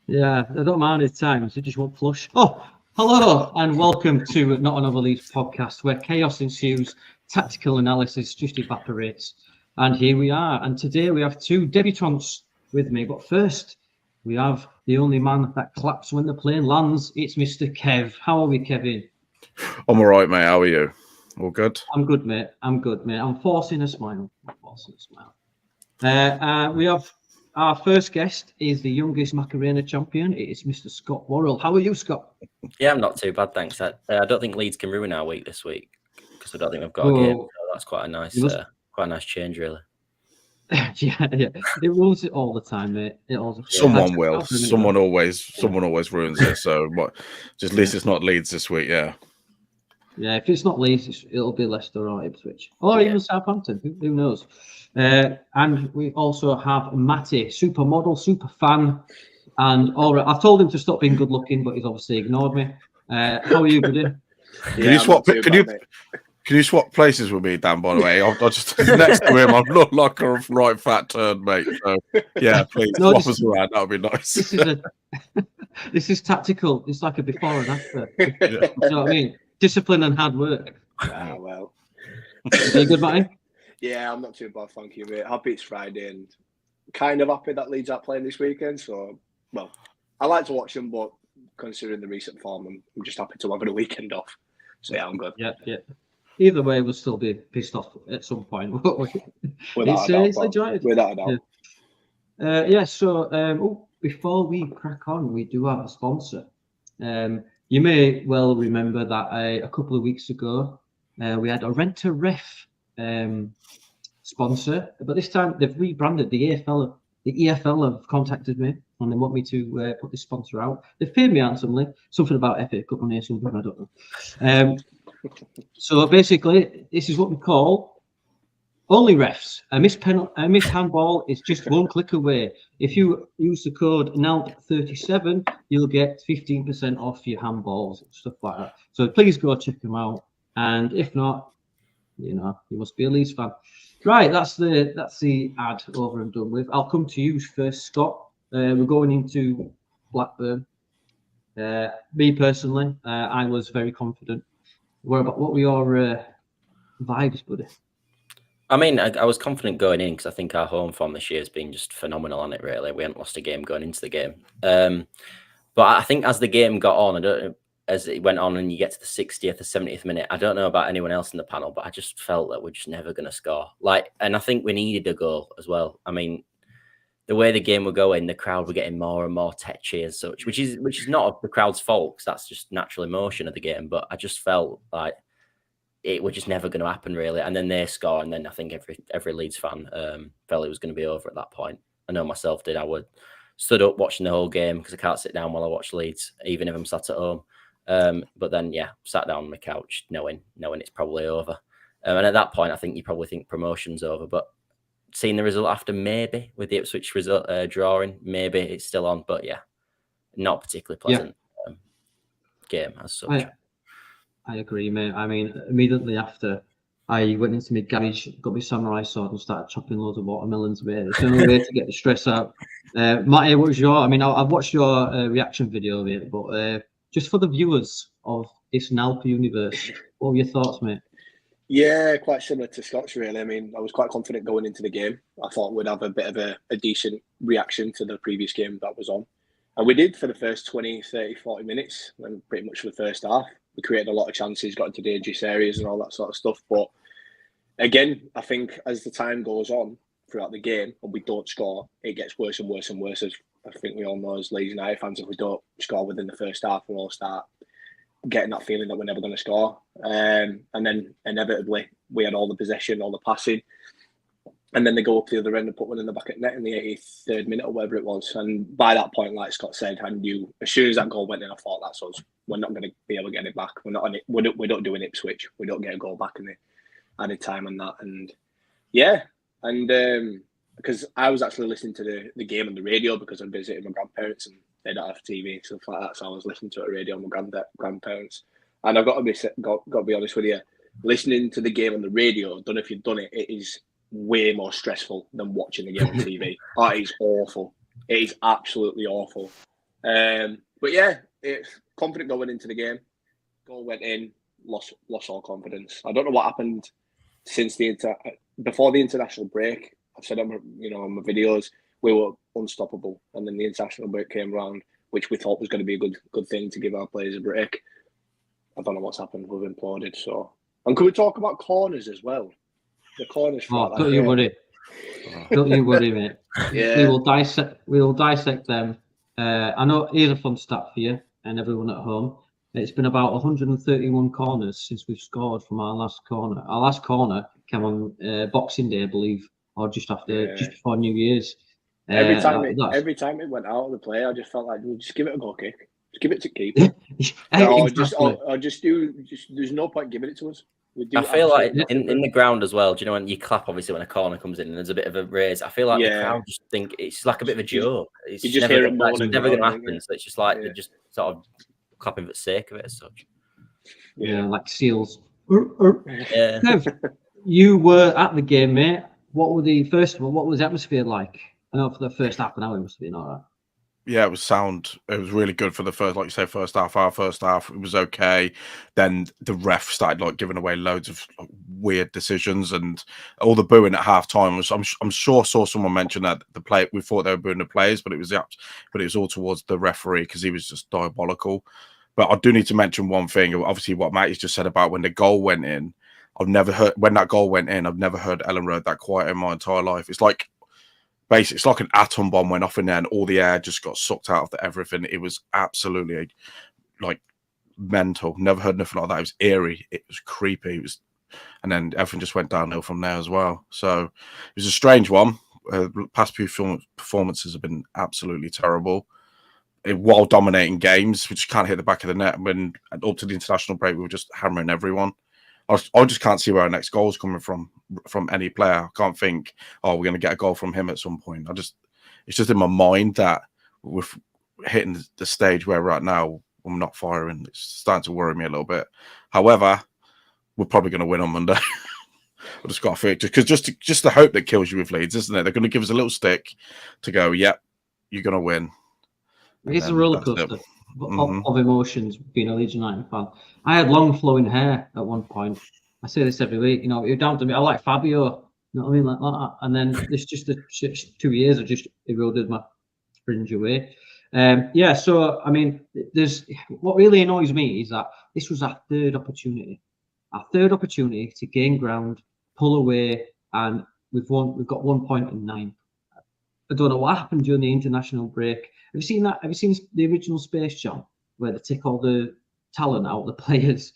Yeah, I don't mind the times. I just want flush. Oh, hello and welcome to Not Another Leeds podcast, where chaos ensues, tactical analysis just evaporates. And here we are. And today we have two debutants with me. But first, we have the only man that claps when the plane lands. It's Mr. Kev. How are we, Kevin? I'm all right, mate. How are you? All good? I'm good, mate. I'm forcing a smile. We have our first guest is the youngest Macarena champion. It is Mr. Scott Worrell. How are you, Scott? Yeah, I'm not too bad, thanks. I don't think Leeds can ruin our week this week because I don't think we've got a game. So that's quite a nice change, really. yeah. It ruins it all the time, mate. Someone will. Someone always ruins it. So just at least it's not Leeds this week. Yeah. Yeah, if it's not Leeds, it'll be Leicester or Ipswich. Or even Southampton. Who knows? And we also have Matty, supermodel, super fan. And all right, I've told him to stop being good looking, but he's obviously ignored me. How are you, buddy? Can you swap places with me, Dan, by the way? I'll just next to him. I look like a right fat turd, mate. So, yeah, please swap us around. That would be nice. This is tactical. It's like a before and after. You know what I mean? Discipline and hard work. Well. Are you good, Matty? Yeah, I'm not too bad, thank you, mate. Happy it's Friday and kind of happy that Leeds are playing this weekend. So, well, I like to watch them, but considering the recent form, I'm just happy to have a weekend off. So, yeah, I'm good. Yeah. Either way, we'll still be pissed off at some point. Without a doubt. So, before we crack on, we do have a sponsor. You may well remember that a couple of weeks ago, we had a Rent-A-Ref sponsor, but this time they've rebranded. The EFL have contacted me and they want me to put this sponsor out. They've paid me handsomely, something about FA Cup on here, something, I don't know. So basically, this is what we call only refs. A missed handball is just one click away. If you use the code NALT37, you'll get 15% off your handballs and stuff like that. So please go check them out. And if not, you must be a Leeds fan. Right, that's the ad over and done with. I'll come to you first, Scott. We're going into Blackburn. Me personally, I was very confident. What were your vibes, buddy? I mean, I was confident going in because I think our home form this year has been just phenomenal on it, really. We hadn't lost a game going into the game. But I think as the game got on, as it went on and you get to the 60th or 70th minute, I don't know about anyone else in the panel, but I just felt that we're just never going to score. And I think we needed a goal as well. I mean, the way the game were going, the crowd were getting more and more tetchy as such, which is not the crowd's fault because that's just natural emotion of the game. But I just felt like it was just never going to happen, really. And then they score, and then I think every Leeds fan felt it was going to be over at that point. I know myself did. I stood up watching the whole game because I can't sit down while I watch Leeds, even if I'm sat at home. But then, sat down on my couch knowing it's probably over. And at that point, I think you probably think promotion's over. But seeing the result after, maybe with the Ipswich result drawing, maybe it's still on. But not particularly pleasant game as such. I agree, mate. I mean, immediately after, I went into my garage, got my samurai sword, and started chopping loads of watermelons. Mate, it's the only way to get the stress out. Matty, what was your? I mean, I've watched your reaction video of it, but just for the viewers of this NALP universe, what were your thoughts, mate? Yeah, quite similar to Scott's, really. I mean, I was quite confident going into the game. I thought we'd have a bit of a decent reaction to the previous game that was on. And we did for the first 20, 30, 40 minutes, and pretty much for the first half. We created a lot of chances, got into dangerous areas and all that sort of stuff. But again, I think as the time goes on throughout the game and we don't score, it gets worse and worse and worse. As I think we all know as Leeds United fans, if we don't score within the first half, we'll all start getting that feeling that we're never going to score. And then inevitably, we had all the possession, all the passing. And then they go up the other end and put one in the back of the net in the 83rd minute or whatever it was. And by that point, like Scott said, I knew as soon as that goal went in, I thought that's us. We're not going to be able to get it back. We're not on it. We don't do an Ipswich. We don't get a goal back in the added time and that. And because I was actually listening to the game on the radio because I'm visiting my grandparents and they don't have TV and stuff like that. So I was listening to it on the radio on my grandparents. And I've got to be honest with you, listening to the game on the radio, I don't know if you've done it, it is way more stressful than watching the game on TV. It is awful. It is absolutely awful. But yeah, it's confident going into the game. Goal went in, lost all confidence. I don't know what happened since before the international break. I've said on my videos, we were unstoppable, and then the international break came around, which we thought was going to be a good thing to give our players a break. I don't know what's happened. We've imploded. So, and could we talk about corners as well? The corners. Don't you worry. Don't you worry, mate. Yeah. We will dissect them. I know. Here's a fun stat for you and everyone at home. It's been about 131 corners since we've scored from our last corner. Our last corner came on Boxing Day, I believe, or just before New Year's. Every time it went out of the play, I just felt like, well, just give it a goal kick. Just give it to keep. There's no point giving it to us. I feel like in the ground as well. Do you know when you clap, obviously, when a corner comes in and there's a bit of a raise? I feel like the crowd just think it's like a bit of a joke. It's just never going to happen. So it's just like they're just sort of clapping for the sake of it as such. Yeah, like seals. Yeah. Kev, you were at the game, mate. What was the atmosphere like? I know for the first half an hour it must have been all right. Yeah, it was sound. It was really good for the first, like you say, first half. Our first half, it was okay. Then the ref started giving away loads of weird decisions, and all the booing at half time was. I'm sure saw someone mention that we thought they were booing the players, but it was all towards the referee because he was just diabolical. But I do need to mention one thing. Obviously, what Matty's just said about when the goal went in. I've never heard Ellen Road that quiet in my entire life. It's like. Basically, it's like an atom bomb went off in there and all the air just got sucked out of everything. It was absolutely mental. Never heard nothing like that. It was eerie. It was creepy. And then everything just went downhill from there as well. So it was a strange one. Past few performances have been absolutely terrible. While dominating games, we just can't hit the back of the net. When up to the international break, we were just hammering everyone. I just can't see where our next goal is coming from any player. I can't think, we're going to get a goal from him at some point. It's just in my mind that we're hitting the stage where right now I'm not firing. It's starting to worry me a little bit. However, we're probably going to win on Monday. I just got to feel because just the hope that kills you with Leeds, isn't it? They're going to give us a little stick to go, yep, you're going to win. It's a roller coaster. Of emotions being a Leeds United fan. I had long flowing hair at one point. I say this every week. You're down to me. I like Fabio. You know what I mean, like that. And then it's just the 2 years have just eroded my fringe away. So I mean, there's what really annoys me is that this was our third opportunity to gain ground, pull away, and we've got 1 point in 9. I don't know what happened during the international break. Have you seen that? Have you seen the original Space Jam where they take all the talent out of the players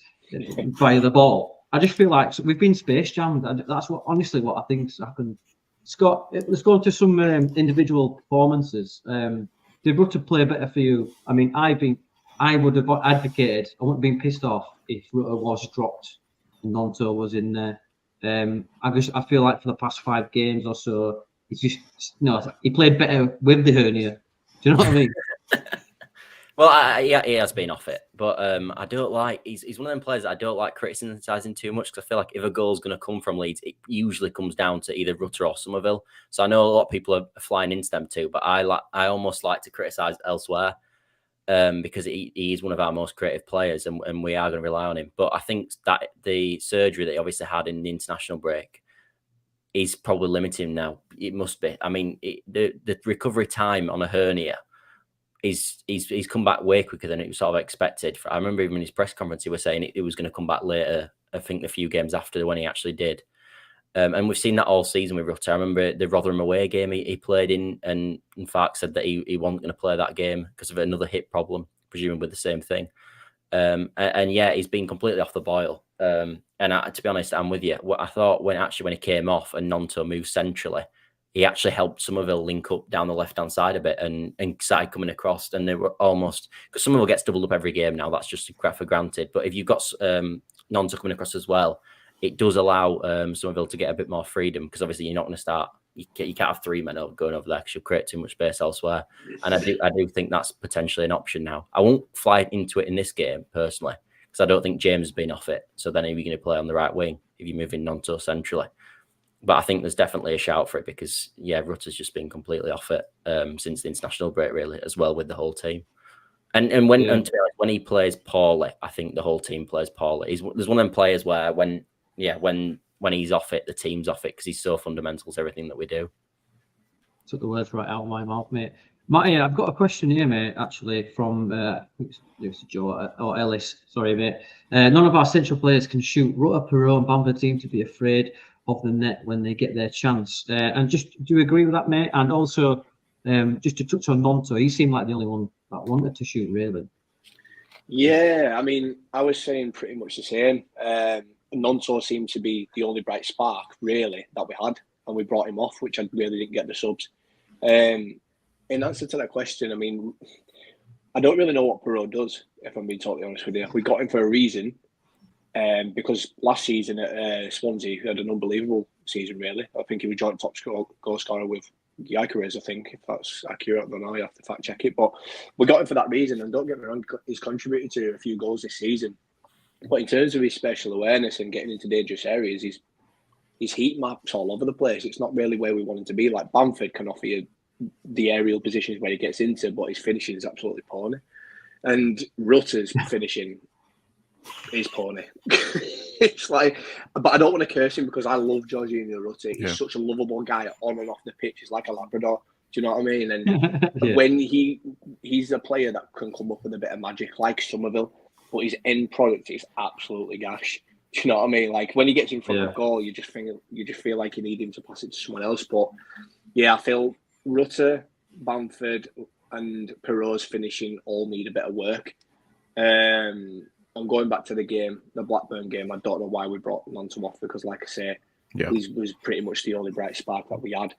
via the ball? I just feel like we've been Space Jammed. That's what I think's happened. Scott, let's go into some individual performances. Did Rutter play better for you? I mean, I would have advocated. I wouldn't have been pissed off if Rutter was dropped and Nonto was in there. I feel like for the past 5 games or so, it's just he played better with the hernia. Do you know what I mean? Well, he has been off it, but I don't like. He's one of them players that I don't like criticising too much because I feel like if a goal's going to come from Leeds, it usually comes down to either Rutter or Somerville. So I know a lot of people are flying into them too, but I almost like to criticise elsewhere because he is one of our most creative players, and we are going to rely on him. But I think that the surgery that he obviously had in the international break is probably limiting him now. It must be. I mean, the recovery time on a hernia. He's come back way quicker than it was sort of expected. I remember even in his press conference, he was saying it was going to come back later. I think a few games after when he actually did. And we've seen that all season with Rutter. I remember the Rotherham away game he played in, and in fact said that he wasn't going to play that game because of another hip problem, presumably the same thing. And yeah, he's been completely off the boil. And to be honest, I'm with you. What I thought when he came off and Nonto moved centrally, he actually helped Somerville link up down the left-hand side a bit and started coming across. And they were almost... Because Somerville gets doubled up every game now. That's just for granted. But if you've got Nonto coming across as well, it does allow Somerville to get a bit more freedom because obviously you're not going to start... You can't have 3 men going over there because you'll create too much space elsewhere. And I do think that's potentially an option now. I won't fly into it in this game, personally, because I don't think James has been off it. So then are you going to play on the right wing if you're moving Nonto centrally? But I think there's definitely a shout for it because, yeah, Rutter's just been completely off it since the international break, really, as well with the whole team. And when and to be honest, when he plays poorly, I think the whole team plays poorly. There's one of them players where when he's off it, the team's off it because he's so fundamental to everything that we do. Took the words right out of my mouth, mate. Matty, I've got a question here, mate, actually, from it's Joe or Ellis. Sorry, mate. None of our central players can shoot. Rutter, Perot, and Bamford seem to be afraid of the net when they get their chance. And just, do you agree with that, mate? And also, just to touch on Nonto, he seemed like the only one that wanted to shoot, really. Yeah, I mean, I was saying pretty much the same. Nonto seemed to be the only bright spark, really, that we had. And we brought him off, which I really didn't get the subs. In answer to that question, I mean, I don't really know what Perot does, if I'm being totally honest with you. We got him for a reason, because last season at Swansea, he had an unbelievable season, really. I think he was joint top goal scorer with Gyökeres, I think, if that's accurate. I don't know, you have to fact check it. But we got him for that reason, and don't get me wrong, he's contributed to a few goals this season. But in terms of his special awareness and getting into dangerous areas, his heat maps all over the place. It's not really where we want him to be. Like Bamford can offer you the aerial positions where he gets into, but his finishing is absolutely pony. And Rutter's finishing is pony. It's like, but I don't want to curse him because I love Jorginho Rutter. He's such a lovable guy on and off the pitch. He's like a Labrador. Do you know what I mean? And when he's a player that can come up with a bit of magic, like Somerville, but his end product is absolutely gash. Do you know what I mean? Like when he gets in front of goal, you just feel like you need him to pass it to someone else. But yeah, I feel Rutter, Bamford, and Perot's finishing all need a bit of work. And going back to the game, the Blackburn game, I don't know why we brought Nonto off because, like I say, he was pretty much the only bright spark that we had.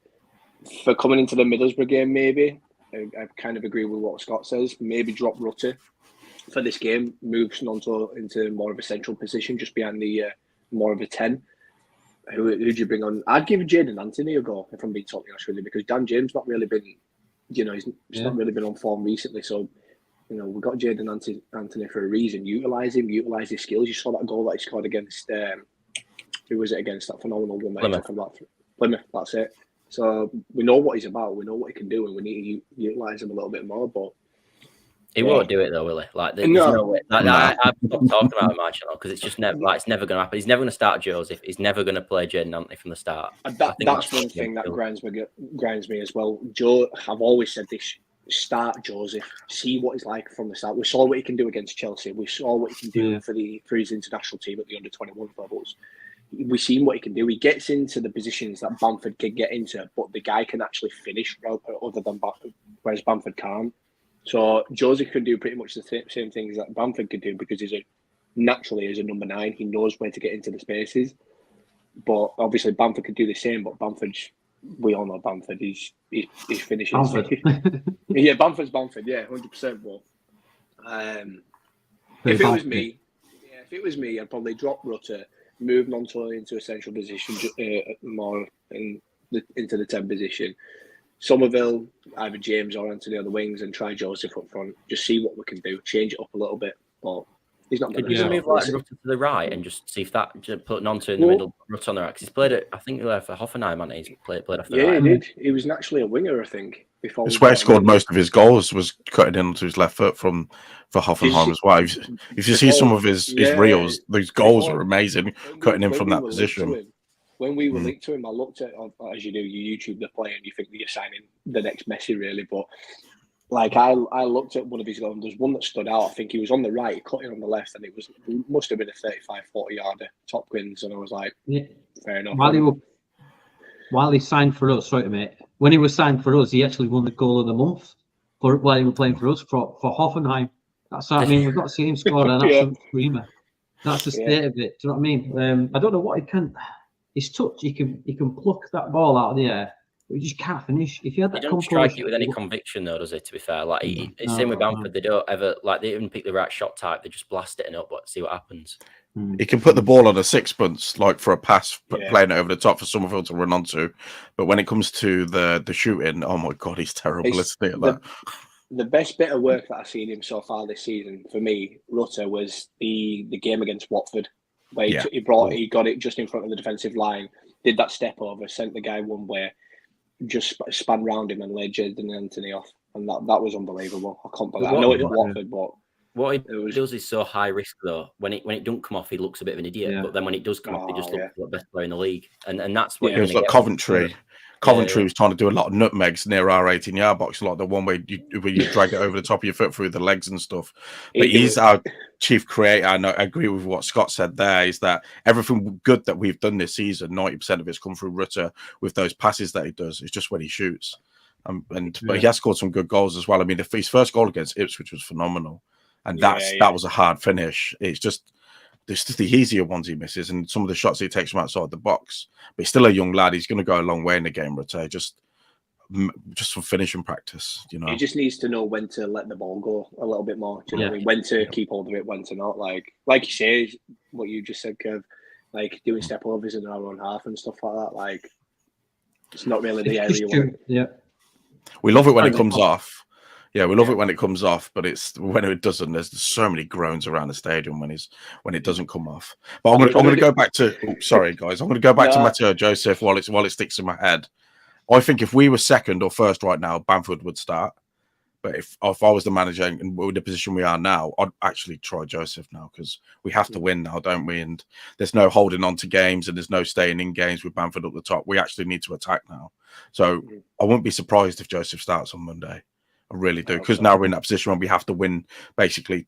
For coming into the Middlesbrough game, maybe I kind of agree with what Scott says. Maybe drop Rutter for this game, move Nonto into more of a central position, just behind the more of a 10. Who'd you bring on? I'd give Jadon Anthony a go, if I'm being totally honest with you, because Dan James not really been, he's not really been on form recently. So, we've got Jadon Anthony for a reason. Utilise him, utilise his skills. You saw that goal that he scored against, who was it against? That phenomenal one that he took from Plymouth, that's it. So we know what he's about, we know what he can do, and we need to utilise him a little bit more, but he won't do it though, will he? Like, there's no way. Like, I've stopped talking about him, actually, because it's just never. Like, it's never going to happen. He's never going to start Joseph. He's never going to play Jadon Anthony from the start. That's one thing that grinds me as well. Joe, I've always said this: start Joseph. See what he's like from the start. We saw what he can do against Chelsea. We saw what he can do for his international team at the under-21 levels. We've seen what he can do. He gets into the positions that Bamford can get into, but the guy can actually finish other than Bamford, whereas Bamford can't. So Joseph could do pretty much the same things that Bamford could do because naturally as a number 9, he knows where to get into the spaces. But obviously Bamford could do the same. But we all know Bamford. He's finishing. Yeah, Bamford's Bamford. Yeah, 100%. But if it was me, I'd probably drop Rutter, move Nonto into a central position, more into the 10 position. Somerville, either James or Anthony on the wings, and try Joseph up front. Just see what we can do. Change it up a little bit. But he's not going to just move like Rutter to the right and just see if that just put Nonto in the middle, Rutter on the right. Because he's played it. I think for Hoffenheim, and he's played off the right. Yeah, he did. He was naturally a winger, I think. It's where he scored most of his goals, was cutting into his left foot for Hoffenheim as well. If you see some of his reels, those goals are amazing, cutting in from that position. When we were linked to him, I looked at, as you do, you YouTube the play and you think that you're signing the next Messi, really. But like I looked at one of his goals, and there's one that stood out. I think he was on the right, he cut in on the left, and it must have been a 35-40 yarder top wins. And I was like, fair enough. While he signed for us, sorry mate, when he was signed for us, he actually won the goal of the month while he was playing for us for Hoffenheim. We've not seen him score an absolute screamer. That's the state of it. Do you know what I mean? I don't know what he can. His touch, he can pluck that ball out of the air, but he just can't finish. If you had that, he don't strike it with any conviction, though, does he? To be fair, like it's same with Bamford. They don't ever they even pick the right shot type. They just blast it up, but see what happens. He can put the ball on a sixpence, like for a pass, playing it over the top for Somerville to run onto. But when it comes to the shooting, oh my god, he's terrible. The best bit of work that I've seen him so far this season, for me, Rutter, was the game against Watford, where he got it just in front of the defensive line, did that step over, sent the guy one way, just span round him and laid Jadon Anthony off. and that was unbelievable. I can't believe. But I know it's Watford, but what he does is so high risk though. When it don't come off, he looks a bit of an idiot. Yeah. But then when it does come off, he just looks like the best player in the league. And that's what it was like Coventry. Coventry was trying to do a lot of nutmegs near our 18-yard box, like the one where you drag it over the top of your foot through the legs and stuff. But he's our chief creator. I agree with what Scott said there, is that everything good that we've done this season, 90% of it's come through Rutter with those passes that he does. It's just when he shoots. But he has scored some good goals as well. I mean, his first goal against Ipswich was phenomenal. And that was a hard finish. It's just the easier ones he misses, and some of the shots he takes from outside the box. But he's still a young lad. He's going to go a long way in the game, Rutte. Just for finishing practice, you know. He just needs to know when to let the ball go a little bit more. Do you know what I mean? When to keep hold of it, when to not. Like you say, what you just said, Kev, like doing step overs in our own half and stuff like that. Like, it's not really the area you want. Yeah. We love it when it comes off. Yeah, we love it when it comes off, but it's when it doesn't. There's so many groans around the stadium when it doesn't come off. But I'm going to go back to. Oh, sorry, guys. I'm going to go back to Matteo Joseph while it sticks in my head. I think if we were second or first right now, Bamford would start. But if I was the manager and we're in the position we are now, I'd actually try Joseph now, because we have to win now, don't we? And there's no holding on to games and there's no staying in games with Bamford up the top. We actually need to attack now. So I wouldn't be surprised if Joseph starts on Monday. I really do, because now we're in that position where we have to win. Basically,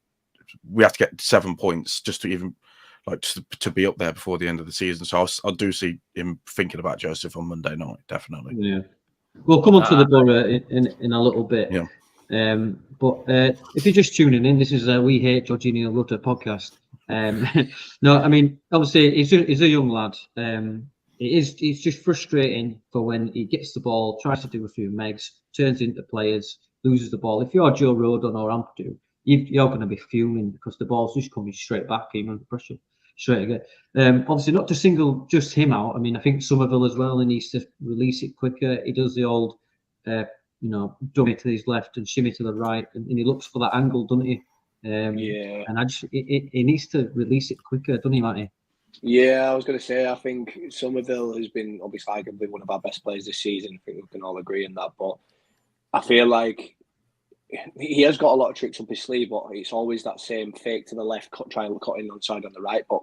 we have to get 7 points just to even to be up there before the end of the season. So I do see him thinking about Joseph on Monday night, definitely. Yeah, we'll come on to the Borough in a little bit. Yeah. But if you're just tuning in, this is We Hate Jorginho Rutter podcast. No, I mean, obviously he's a young lad. It's just frustrating for when he gets the ball, tries to do a few megs, turns into players, loses the ball. If you're Joe Rodon or Ampadu, you're going to be fuming because the ball's just coming straight back, even under pressure, straight again. Obviously, not to single just him out. I mean, I think Somerville as well, he needs to release it quicker. He does the old, dummy to his left and shimmy to the right, and he looks for that angle, doesn't he? And he needs to release it quicker, doesn't he, Matty? Yeah, I was going to say, I think Somerville has been obviously arguably one of our best players this season. I think we can all agree on that. But I feel like he has got a lot of tricks up his sleeve, but it's always that same fake to the left, trying to cut in on side on the right. But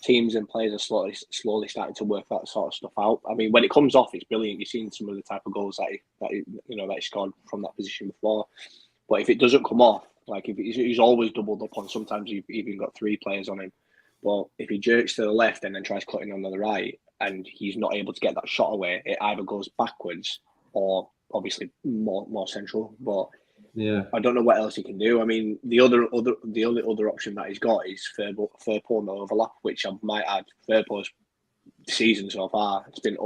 teams and players are slowly starting to work that sort of stuff out. I mean, when it comes off, it's brilliant. You've seen some of the type of goals that he scored from that position before. But if it doesn't come off, like if he's always doubled up on, sometimes you've even got 3 players on him. But if he jerks to the left and then tries cutting on the right, and he's not able to get that shot away, it either goes backwards or obviously more central. But yeah, I don't know what else he can do. I mean, the only other option that he's got is Firpo no overlap, which I might add, Firpo's season so far, it's been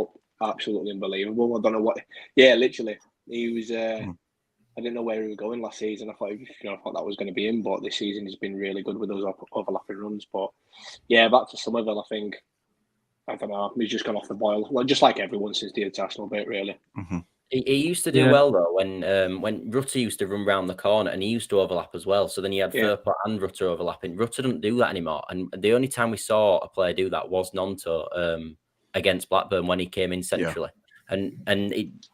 absolutely unbelievable. I don't know what. Yeah, literally, he was. I didn't know where he was going last season. I thought that was going to be him, but this season he's been really good with those overlapping runs. But yeah, back to Somerville, I think. I don't know. He's just gone off the boil, well, just like everyone since the international bit, really. Mm-hmm. He used to do well though when Rutter used to run round the corner and he used to overlap as well. So then he had Firpo and Rutter overlapping. Rutter doesn't do that anymore. And the only time we saw a player do that was Nonto against Blackburn when he came in centrally. And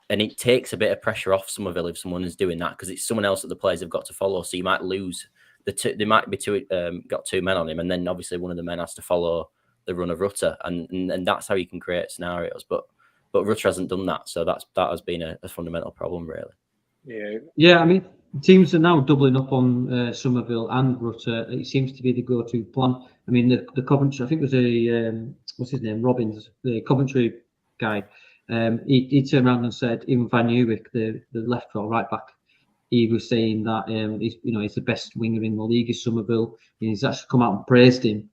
it takes a bit of pressure off Somerville if someone is doing that, because it's someone else that the players have got to follow. So you might lose they might be got 2 men on him, and then obviously one of the men has to follow the run of Rutter, and that's how you can create scenarios. But Rutter hasn't done that, so that has been a fundamental problem, really. Yeah. I mean, teams are now doubling up on Somerville and Rutter. It seems to be the go-to plan. I mean, the Coventry, I think there's a what's his name, Robbins, the Coventry guy. He turned around and said, even Van Nieuwijk, the left or right back, he was saying that he's the best winger in the league is Somerville. He's actually come out and praised him.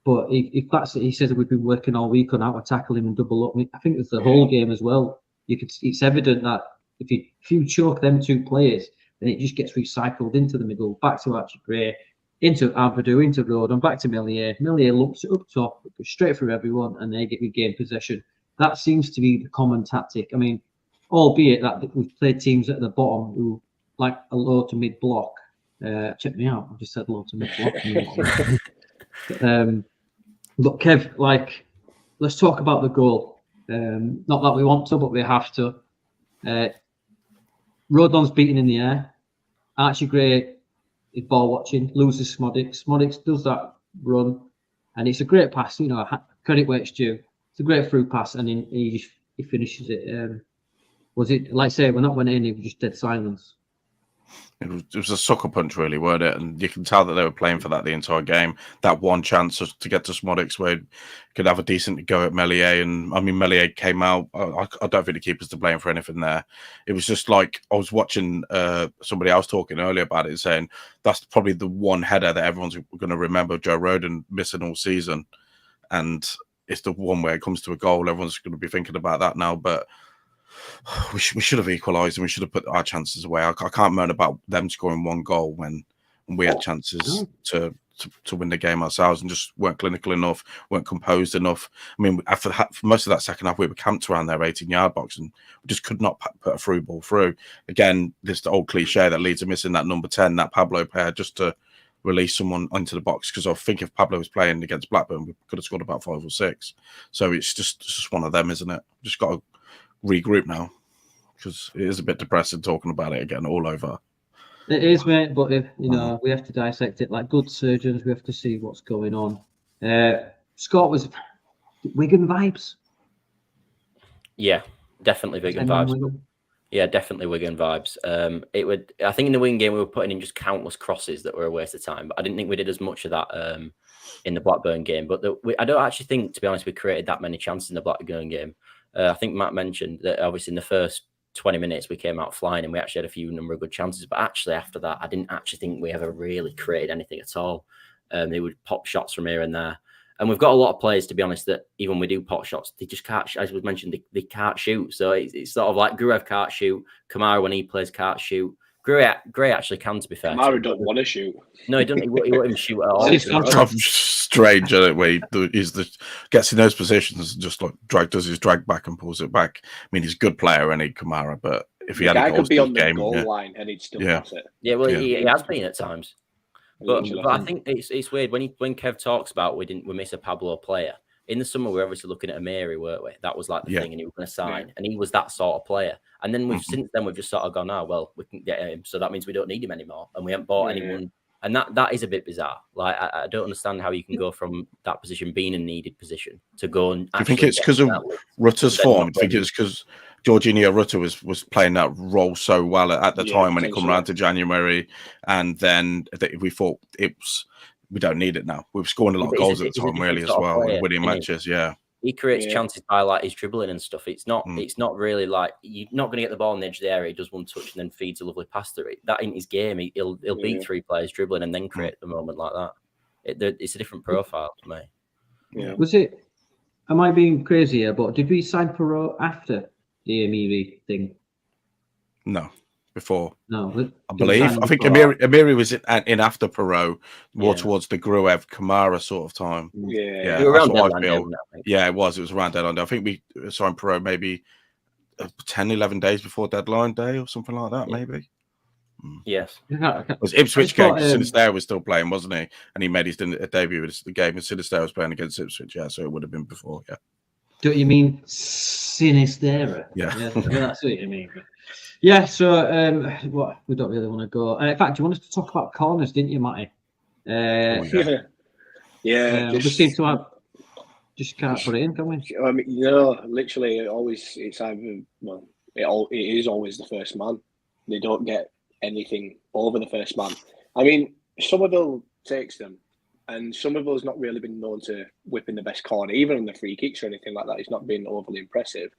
But he says that we've been working all week on how to tackle him and double up. I think it's the whole game as well. It's evident that if you choke them 2 players, then it just gets recycled into the middle, back to Archie Gray, into Ampadu, into Rodon, back to Millier. Millier looks up top, goes straight through everyone, and they regain possession. That seems to be the common tactic. I mean, albeit that we've played teams at the bottom who like a low to mid block. Check me out. I just said low to mid block. But Kev, let's talk about the goal. Not that we want to, but we have to. Rodon's beaten in the air. Archie Gray is ball watching, loses Smodics. Smodics does that run, and it's a great pass. You know, credit where it's due. It's a great through pass, and he finishes it. Was it, like I say, when that went in, it was just dead silence. It was a sucker punch, really, weren't it? And you can tell that they were playing for that the entire game. That one chance to get to Smodics where he could have a decent go at Meslier. And I mean, Meslier came out. I don't think the keeper's to blame for anything there. It was just like I was watching somebody else talking earlier about it, saying that's probably the one header that everyone's going to remember Joe Rodon missing all season. And it's the one where it comes to a goal. Everyone's going to be thinking about that now. But we should have equalised and we should have put our chances away. I can't moan about them scoring one goal when we had chances to win the game ourselves and just weren't clinical enough, weren't composed enough. I mean, for most of that second half, we were camped around their 18-yard box and we just could not put a through ball through. Again, this the old cliche that Leeds are missing that number 10, that Pablo pair, just to release someone onto the box. Because I think if Pablo was playing against Blackburn, we could have scored about 5 or 6. So it's just one of them, isn't it? Just got to regroup now, because it is a bit depressing talking about it again all over. It is, mate, but if, you know, we have to dissect it like good surgeons. We have to see what's going on. Scott, was Wigan vibes? Yeah, definitely Wigan vibes. Wigan? Yeah, definitely Wigan vibes. It would. I think in the Wigan game we were putting in just countless crosses that were a waste of time. But I didn't think we did as much of that in the Blackburn game. But I don't actually think, to be honest, we created that many chances in the Blackburn game. I think Matt mentioned that obviously in the first 20 minutes we came out flying and we actually had a number of good chances. But actually after that, I didn't actually think we ever really created anything at all. They would pop shots from here and there. And we've got a lot of players, to be honest, that even when we do pop shots, they just can't, as was mentioned, they can't shoot. So it's sort of like Gruev can't shoot. Kamara, when he plays, can't shoot. Gray actually can, to be fair. Kamara don't want to shoot. No, he doesn't. He won't even shoot at all. It's strange, isn't it? Where he gets in those positions, just like does his drag back and pulls it back. I mean, he's a good player, any Kamara, but if he had a goal could be on the game, goal line and he'd still pass it. Yeah, well, he has been at times. But I think it's weird when Kev talks about we miss a Pablo player. In the summer, we were obviously looking at Amiri, weren't we? That was like the thing, and he was going to sign, and he was that sort of player. And then since then we've just sort of gone, well, we can get him, so that means we don't need him anymore, and we haven't bought anyone. And that is a bit bizarre. Like I don't understand how you can go from that position being a needed position to go and. Do you think it's because of Rutter's form? Do you think it's because Jorginho Rutter was playing that role so well at the time when it come around to January, and then we thought we don't need it now. We've scored a lot of goals at the time, really, as well, winning matches. Yeah, he creates chances by like his dribbling and stuff. It's not really like you're not going to get the ball on the edge of the area. He does one touch and then feeds a lovely pass through it. That in his game, he'll beat 3 players dribbling and then create the moment like that. It's a different profile to me. Yeah. Was it? Am I being crazy here? But did we sign Perot after the Amiri thing? No. Before, no, I believe. I think Amiri was in after Perot, more towards the Gruev Kamara sort of time. Yeah. Around I feel. Yeah, it was around deadline day. I think we signed Perot maybe 10, 11 days before deadline day or something like that, maybe. Yes. It was Ipswich game. Sinisterra was still playing, wasn't he? And he made his debut with the game. And Sinisterra was playing against Ipswich, so it would have been before, Don't you mean Sinisterra? Yeah. That's what you mean. Yeah, so what we don't really want to go. In fact, you wanted to talk about corners, didn't you, Matty? Yeah. We seem to have just can't put it in, can we? I mean, literally, it's either it is always the first man. They don't get anything over the first man. I mean, Somerville takes them, and Somerville's not really been known to whip in the best corner, even on the free kicks or anything like that. It's not been overly impressive.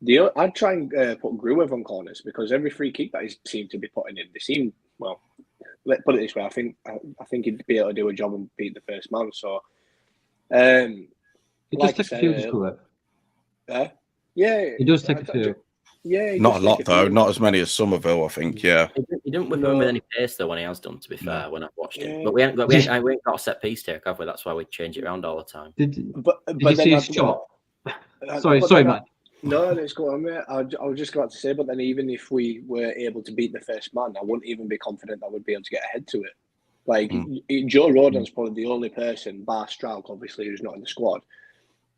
I'd try and put Gruev on corners, because every free kick that he seemed to be putting in, they seem, well, let's put it this way, I think he'd be able to do a job and beat the first man. So, he does take a few, Gruev. Yeah, he does take a few. Yeah, not a lot though, not as many as Somerville, I think. Yeah, he didn't whip him with any pace though when he has done. To be fair, when I've watched him, but we ain't got a set piece take, have we? That's why we change it around all the time. Did you see his shot? Sorry, Matt. No, let's go on, mate. I was just about to say, but then even if we were able to beat the first man, I wouldn't even be confident that we'd be able to get ahead to it. Like, Joe Rodon's probably the only person, bar Strauch, obviously, who's not in the squad,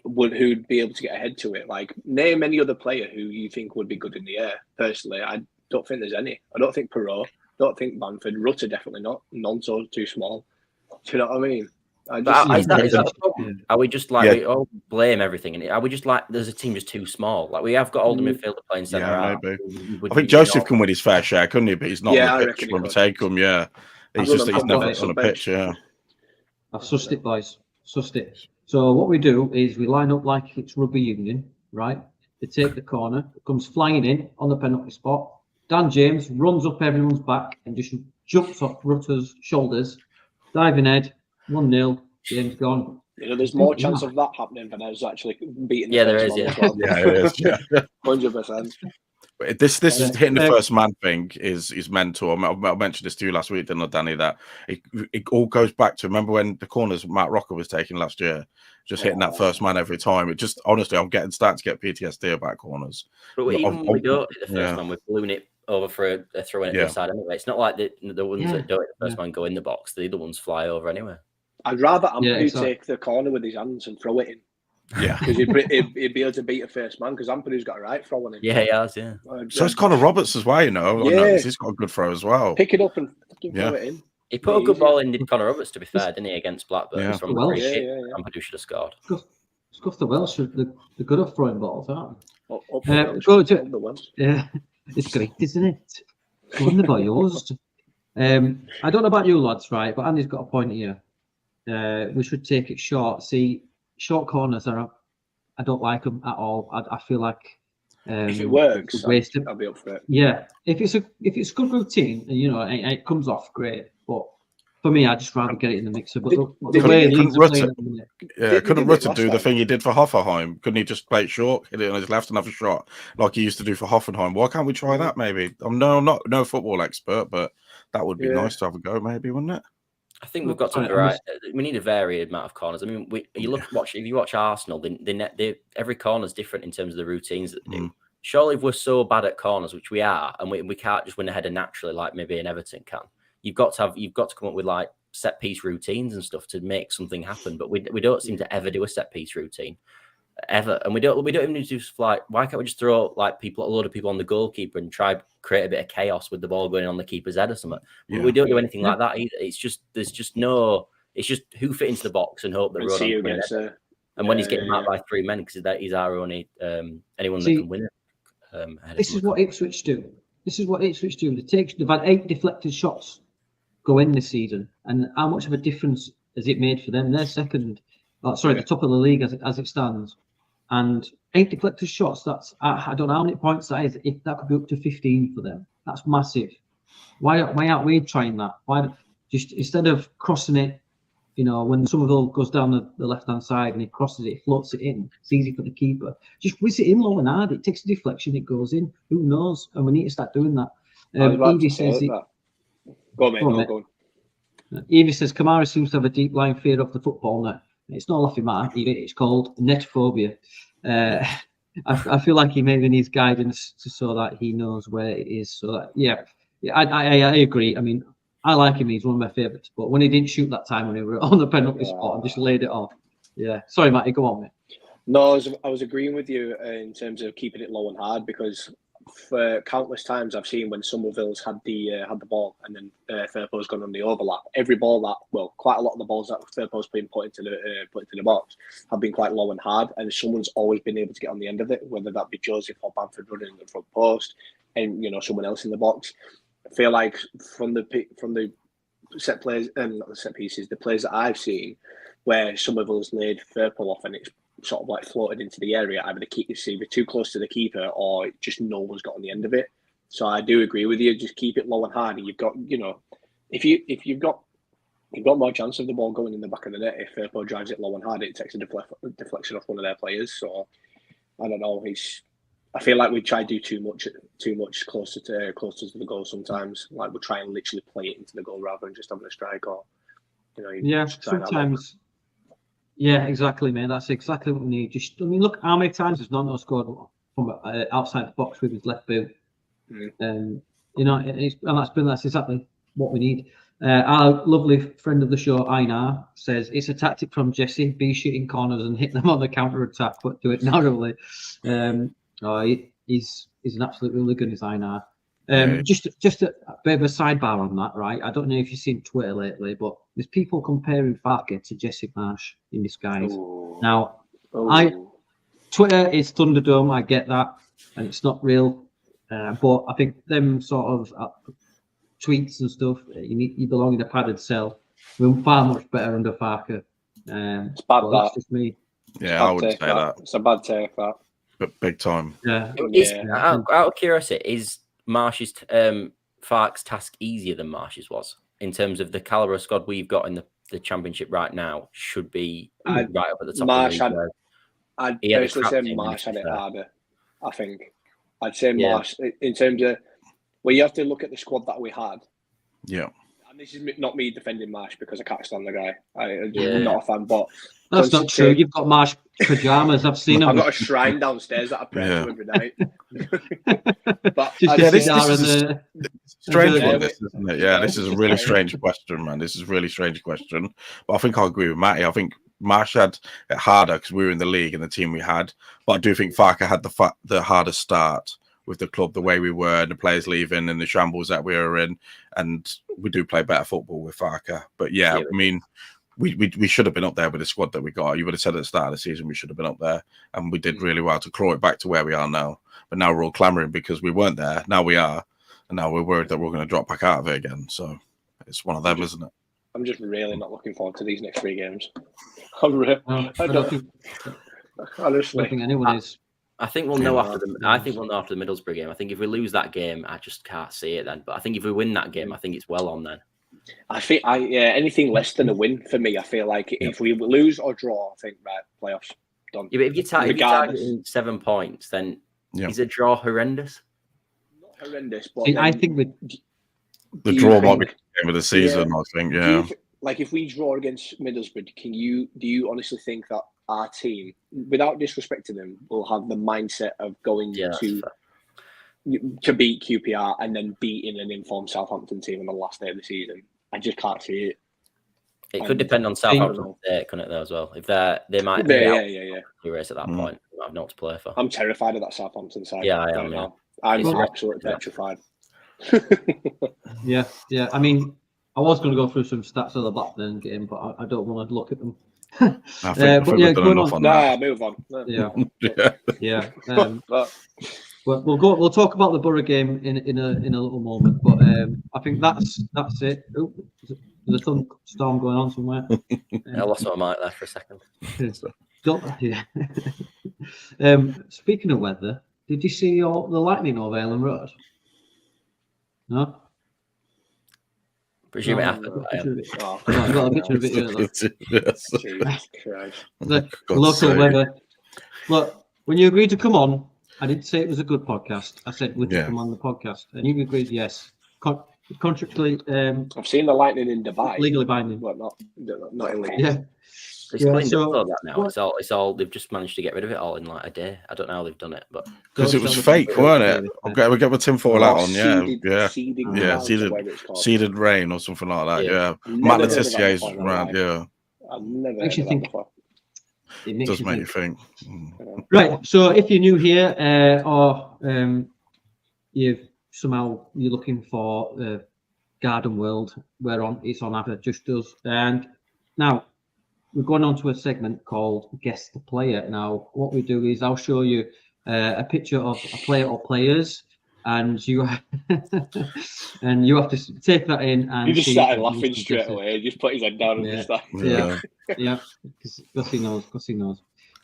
who'd be able to get ahead to it. Like, name any other player who you think would be good in the air. Personally, don't think there's any. I don't think Perot. Don't think Bamford. Rutter definitely not. Nonso too small. Do you know what I mean? Is that the problem? Are we just like we all blame everything? And are we just like there's a team just too small? Like we have got older midfielder playing centre half. I think Joseph can win his fair share, couldn't he? But he's not on the pitch when we take him. Yeah, he's never on the pitch. Yeah, I've sussed it, boys. Sussed it. So what we do is we line up like it's rugby union, right? They take the corner, comes flying in on the penalty spot. Dan James runs up everyone's back and just jumps off Rutter's shoulders, diving head. 1-0, game's gone. You know, there's more chance of that happening than us actually beating. There is. Yeah, it is. Yeah, 100%. This hitting the first man thing is mental. I mentioned this to you last week, didn't I, Danny? That it all goes back to remember when the corners Matt Rocker was taking last year, just hitting that first man every time. It just honestly, I'm starting to get PTSD about corners. But even when we don't hit the first man, we're balloon it over for a throw in at the other side anyway. It's not like the ones that don't hit the first man go in the box. The other ones fly over anyway. I'd rather Ampadu take the corner with his hands and throw it in. Yeah. Because he'd be able to beat a first man because Ampadu's got a right throwing in. Yeah, he has, yeah. So it's Connor Roberts as well, you know. Yeah. He's got a good throw as well. Pick it up and throw it in. He put a good ball in, did Connor Roberts, to be fair, didn't he, against Blackburn? From Welsh. Ampadu should have scored. Scuff the Welsh, the good at throwing balls, aren't they? Yeah, it's great, isn't it? Go on the boys. I don't know about you lads, right? But Andy's got a point here. We should take it short. See, short corners I don't like them at all. I feel like if it works, I'll be up for it. Yeah, if it's a good routine, and you know, it comes off great. But for me, I just rather get it in the mixer. But the way Leeds are playing at the minute, couldn't Rutter do the thing he did for Hoffenheim? Couldn't he just play it short, hit it on his left and have a shot like he used to do for Hoffenheim? Why can't we try that? Maybe I'm not no football expert, but that would be nice to have a go. Maybe, wouldn't it? I think we've got to we need a varied amount of corners. I mean, if you watch Arsenal, every corner's different in terms of the routines that they do. Surely, if we're so bad at corners, which we are, and we can't just win a header naturally like maybe an Everton can, you've got to come up with like set piece routines and stuff to make something happen. But we don't seem to ever do a set piece routine ever, and we don't even need to do like why can't we just throw like a load of people on the goalkeeper and try create a bit of chaos with the ball going on the keeper's head or something? We don't do anything like that either. It's just it's just who fit into the box and hope that Rodon and when he's getting marked by 3 men because he's our only anyone that can win it. This is what Ipswich do. They've had 8 deflected shots go in this season, and how much of a difference has it made for them? They're second. The top of the league as it stands. And 8 deflected shots, that's, I don't know how many points that is. That could be up to 15 for them. That's massive. Why aren't we trying that? Why just instead of crossing it, you know, when Somerville goes down the left-hand side and he crosses it, floats it in, it's easy for the keeper. Just whiz it in low and hard. It takes a deflection, it goes in. Who knows? And we need to start doing that. Evie says Go on. Evie says Kamara seems to have a deep-lying fear of the football net. It's not laughing matter. It's called netophobia. I feel like he maybe needs guidance so that he knows where it is. So that, I agree. I mean, I like him. He's one of my favourites. But when he didn't shoot that time when he were on the penalty spot and just laid it off. Yeah. Sorry, Matty. Go on, mate. No, I was agreeing with you in terms of keeping it low and hard because for countless times I've seen when Somerville's had the ball and then Firpo's gone on the overlap. Every ball quite a lot of the balls that Firpo's been put into the box have been quite low and hard, and someone's always been able to get on the end of it, whether that be Joseph or Bamford running in the front post, and you know someone else in the box. I feel like from the set plays and not the set pieces, the plays that I've seen where Somerville's laid Firpo off and it's sort of like floated into the area, either it's either too close to the keeper or just no one's got on the end of it. So I do agree with you. Just keep it low and hard. And you've got, you know, if you've got more chance of the ball going in the back of the net. If Firpo drives it low and hard, it takes a deflection off one of their players. So I don't know. I feel like we try to do too much closer to the goal sometimes. Like we try and literally play it into the goal rather than just having a strike or, you know. Sometimes. Yeah, exactly, man. That's exactly what we need. Look how many times has Nono scored from outside the box with his left boot. You know, that's exactly what we need. Our lovely friend of the show, Einar, says it's a tactic from Jesse: be shooting corners and hit them on the counter attack, but do it narrowly. He's an absolute hooligan, is Einar. Just a bit of a sidebar on that, right? I don't know if you've seen Twitter lately, but there's people comparing Farke to Jesse Marsh in disguise. Ooh. Now, Ooh. Twitter is Thunderdome, I get that, and it's not real. But I think them sort of tweets and stuff, you belong in a padded cell. We're far much better under Farke. It's bad, well, that. that's just me. Yeah, I would say that. It's a bad take, that. But big time. Yeah. Out of curiosity, is Marsh's Farke's task easier than Marsh's was in terms of the caliber of squad we've got in the championship right now? Should be right up at the top. Marsh of the league, I'd personally say Marsh had it harder. I think I'd say Marsh in terms of where you have to look at the squad that we had. Yeah. And this is not me defending Marsh because I can't stand the guy. I'm not a fan, but that's not true. You've got Marsh pajamas. I've seen them. I've got a shrine downstairs that I pray to every night. But this is a strange one, this, isn't it? Yeah, this is a really strange question, man. This is a really strange question. But I think I'll agree with Matty. I think Marsh had it harder because we were in the league and the team we had. But I do think Farke had the hardest start with the club, the way we were, and the players leaving and the shambles that we were in. And we do play better football with Farke. But I mean, we should have been up there with the squad that we got. You would have said at the start of the season we should have been up there, and we did really well to claw it back to where we are now. But now we're all clamouring because we weren't there. Now we are, and now we're worried that we're going to drop back out of it again. So it's one of them, isn't it? I'm just really not looking forward to these next 3 games. I don't think anyone is. I think we'll know after the Middlesbrough game. I think if we lose that game, I just can't see it then. But I think if we win that game, I think it's well on then. I think anything less than a win for me, I feel like if we lose or draw, I think playoffs done. Yeah, but if you're targeting 7 points, then is a draw horrendous? Not horrendous, but I think the draw might be the game of the season. I think, like if we draw against Middlesbrough, do you honestly think that our team, without disrespecting them, will have the mindset of going to beat QPR and then beating an informed Southampton team on the last day of the season? I just can't see it. It could depend on Southampton, couldn't it, though, as well? If they might be race at that point. I've not to play for. I'm terrified of that Southampton side. Yeah, I am. Now. I'm absolutely petrified. Yeah. I mean, I was going to go through some stats of the Blackburn game, but I don't want to look at them. I think we've done enough on that. Move on. Yeah. We'll talk about the Borough game in a little moment, but I think that's it. Oh, there's a thunderstorm going on somewhere. I lost my mic there for a second. Speaking of weather, did you see the lightning over Ellen Road? No. Presume it happened. I got a picture of it. Jesus Christ. The local weather. Look, when you agreed to come on, I didn't say it was a good podcast. I said, would you come on the podcast? And you agreed, yes. Contractually. I've seen the lightning in Dubai. Legally binding. But not in Leeds. Yeah. It's cleaned up all that now. It's all. They've just managed to get rid of it all in like a day. I don't know how they've done it, but because it was fake, weren't it? We got my tinfoil out on, seeded rain or something like that. Yeah, Matt Letizier's around. Yeah, I've never heard of that before. It does make you think. Right. So if you're new here, or you're looking for Garden World, it's on Ava, just does, and now. We're going on to a segment called Guess the Player. Now, what we do is I'll show you a picture of a player or players, and you have to take that in. And you just started laughing straight away. He just put his head down and just started. Yeah. Gussie knows.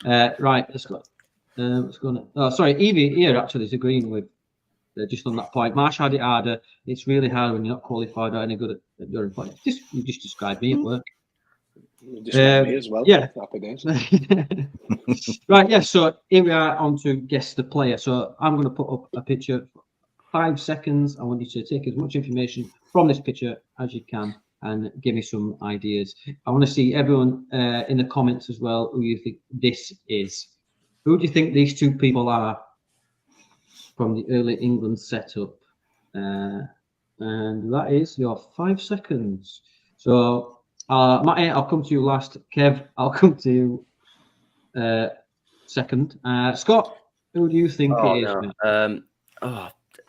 Right, let's go. Oh, sorry, Evie here actually is agreeing with just on that point. Marsh had it harder. It's really hard when you're not qualified or any good at your point. You just described me at work. Me as well. Yeah. Right. Yeah. So here we are on to guess the player. So I'm going to put up a picture. 5 seconds. I want you to take as much information from this picture as you can and give me some ideas. I want to see everyone in the comments as well who you think this is. Who do you think these two people are from the early England setup? And that is your 5 seconds. So. Matty, I'll come to you last. Kev, I'll come to you second. Scott, who do you think it is?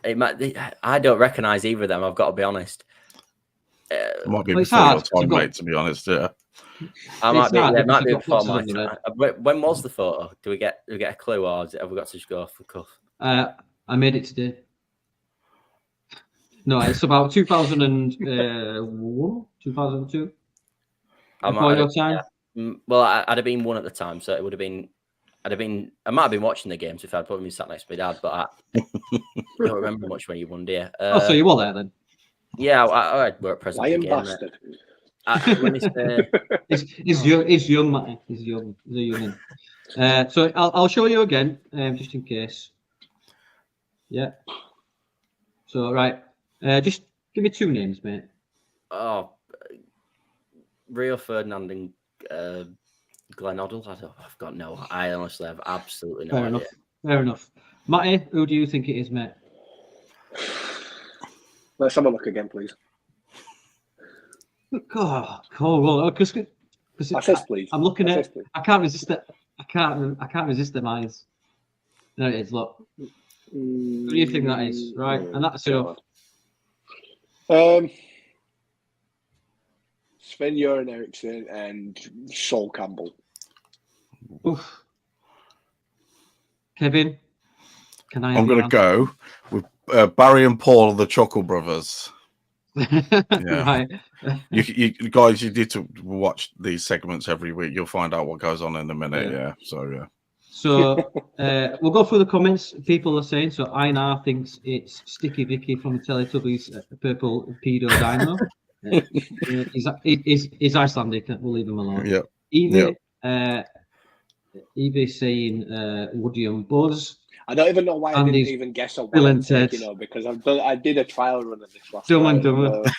I don't recognise either of them. I've got to be honest. It might be Well, it's before your hard to time, go- mate. To be honest, yeah. I might It's be. hard Yeah, it because might you've be got before boxes my on your time. When was the photo? Do we get a clue, or have we got to just go off the cuff? I made it today. No, it's about 2001, 2002. Before your time. Yeah. Well, I'd have been one at the time, so it would have been. I might have been watching the games if I'd probably been sat next to my dad, but I don't remember much when you won, dear. So you were there then? Yeah, I were present. Lion the game, bastard. He's young, Matty. He's young. He's a youngin. So I'll show you again, just in case. Yeah. So right, just give me two names, mate. Oh, Rio Ferdinand and Glenn Hoddle. I've got no. I honestly have absolutely no idea. Fair enough. Matty, who do you think it is, mate? Let's have a look again, please. God, well, because Please. I'm looking at. Assist, please. I can't resist it. I can't resist them eyes. There it is. Look. Who do you think that is? Right, and that's enough. Sven-Göran Eriksson and Sol Campbell. Oof. Kevin, can I? I'm going to go with Barry and Paul, the Chuckle Brothers. Yeah. Right. You guys, you need to watch these segments every week. You'll find out what goes on in a minute. Yeah. So yeah. So we'll go through the comments. People are saying. So Einar thinks it's Sticky Vicky from the Teletubbies, purple pedo dino. He's Icelandic. We'll leave him alone. Yeah. Evie saying Woody and Buzz. I don't even know why I didn't even guess on one, because I did a trial run of this last Dumb and night.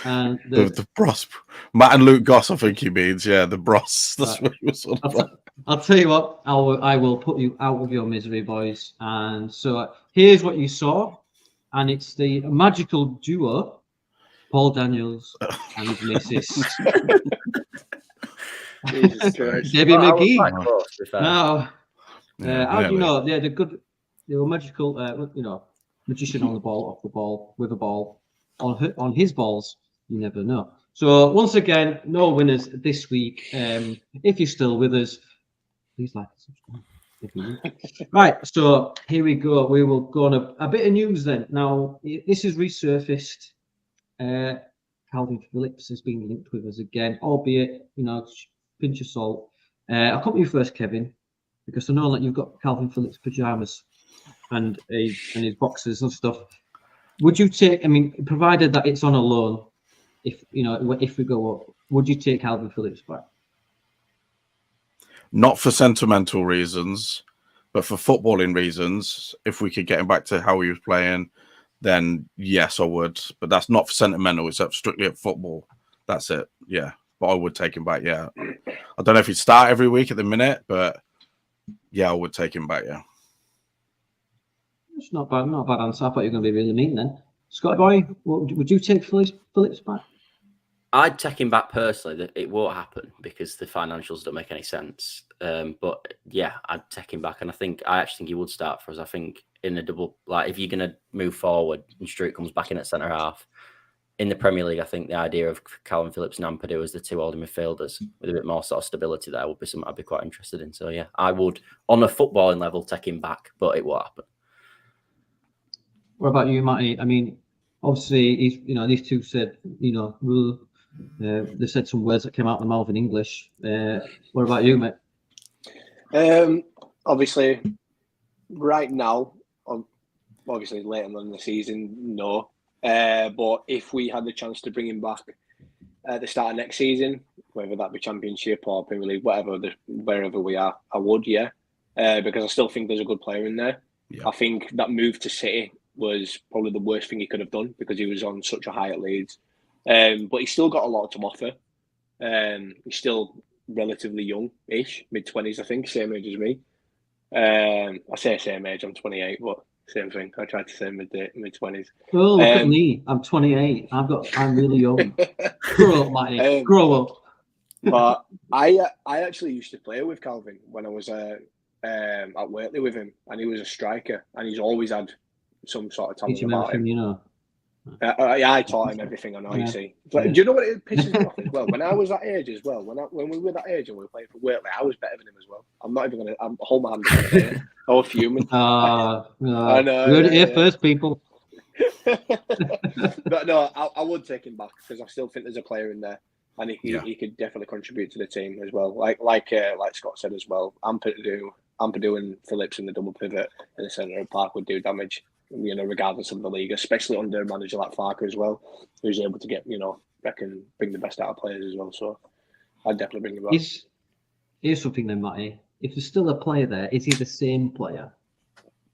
And the Bros. Matt and Luke Goss, I think he means. Yeah, the Bros. That's what he was on about. I'll tell you what, I will put you out of your misery, boys. And so here's what you saw. And it's the magical duo, Paul Daniels and his missus. Jesus Christ. Debbie McGee. Now, how do you know? Yeah, they're good. They were magical, magician on the ball, off the ball, with a ball. On his balls, you never know. So once again, no winners this week. If you're still with us, please like and subscribe. Right, so here we go. We will go on a bit of news then. Now, this is resurfaced. Calvin Phillips has been linked with us again, albeit, pinch of salt. I'll come to you first, Kevin, because I know that you've got Calvin Phillips pajamas and his boxes and stuff. Would you take? I mean, provided that it's on a loan, if we go up, would you take Calvin Phillips back? Not for sentimental reasons, but for footballing reasons. If we could get him back to how he was playing, then yes, I would. But that's not for sentimental. It's strictly at football. That's it. Yeah. But I would take him back. Yeah. I don't know if he'd start every week at the minute, but yeah, I would take him back. Yeah. It's not bad. Not a bad answer. I thought you were going to be really mean then. Scotty boy, would you take Phillips back? I'd take him back personally. It won't happen because the financials don't make any sense. But yeah, I'd take him back, and I actually think he would start for us. I think in a double, like if you're going to move forward and Struijk comes back in at centre half in the Premier League, I think the idea of Calvin Phillips and Ampadu as the two holding midfielders with a bit more sort of stability there would be something I'd be quite interested in. So yeah, I would on a footballing level take him back, but it won't happen. What about you, Matty? I mean, obviously, these two said, they said some words that came out of the mouth in English. What about you, mate? Obviously, right now, obviously later in the season, no. But if we had the chance to bring him back at the start of next season, whether that be Championship or Premier League, wherever we are, I would, yeah. Because I still think there's a good player in there. Yeah. I think that move to City was probably the worst thing he could have done because he was on such a high at Leeds. But he's still got a lot to offer. He's still relatively young-ish, mid-20s, I think, same age as me. I say same age, I'm 28, but same thing. I tried to say mid-20s. Oh, look at me. I'm 28. I'm really young. Grow up, Matty. Grow up. But I actually used to play with Calvin when I was at Waitley with him, and he was a striker, and he's always had some sort of talent Teach him about him. everything, you know. I taught him everything I know. Yeah. You see, but do you know what it pisses me off as well? When I was that age as well, when we were that age and we were playing for Waitley, I was better than him as well. I'm not even gonna. I'm hold my hand up in the air. I was fuming. No. I know. You heard it here yeah. first, people. But no, I would take him back because I still think there's a player in there, and he could definitely contribute to the team as well. Like Scott said as well, Ampadu and Phillips in the double pivot in the centre of the park would do damage. You know, regardless of the league, especially under a manager like Farker as well, who's able to get, bring the best out of players as well. So I'd definitely bring him back. Here's something then, Matty. If there's still a player there, is he the same player?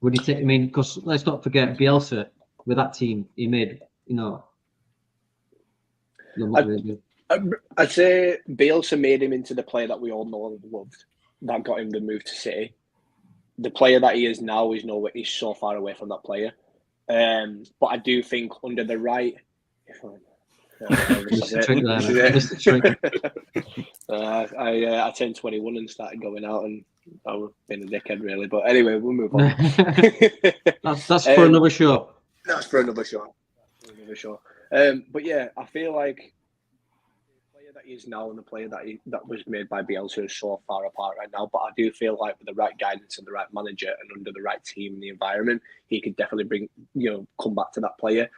Would he take? I mean, because let's not forget Bielsa with that team. He made, I'd say Bielsa made him into the player that we all know and loved. That got him the move to City. The player that he is now is nowhere. He's so far away from that player. But I do think under the right. I turned 21 and started going out, and I was being a dickhead really. But anyway, we'll move on. that's for another show. That's for another show. But yeah, I feel like the player that he is now and the player that was made by Bielsa is so far apart right now. But I do feel like with the right guidance and the right manager and under the right team and the environment, he could definitely come back to that player.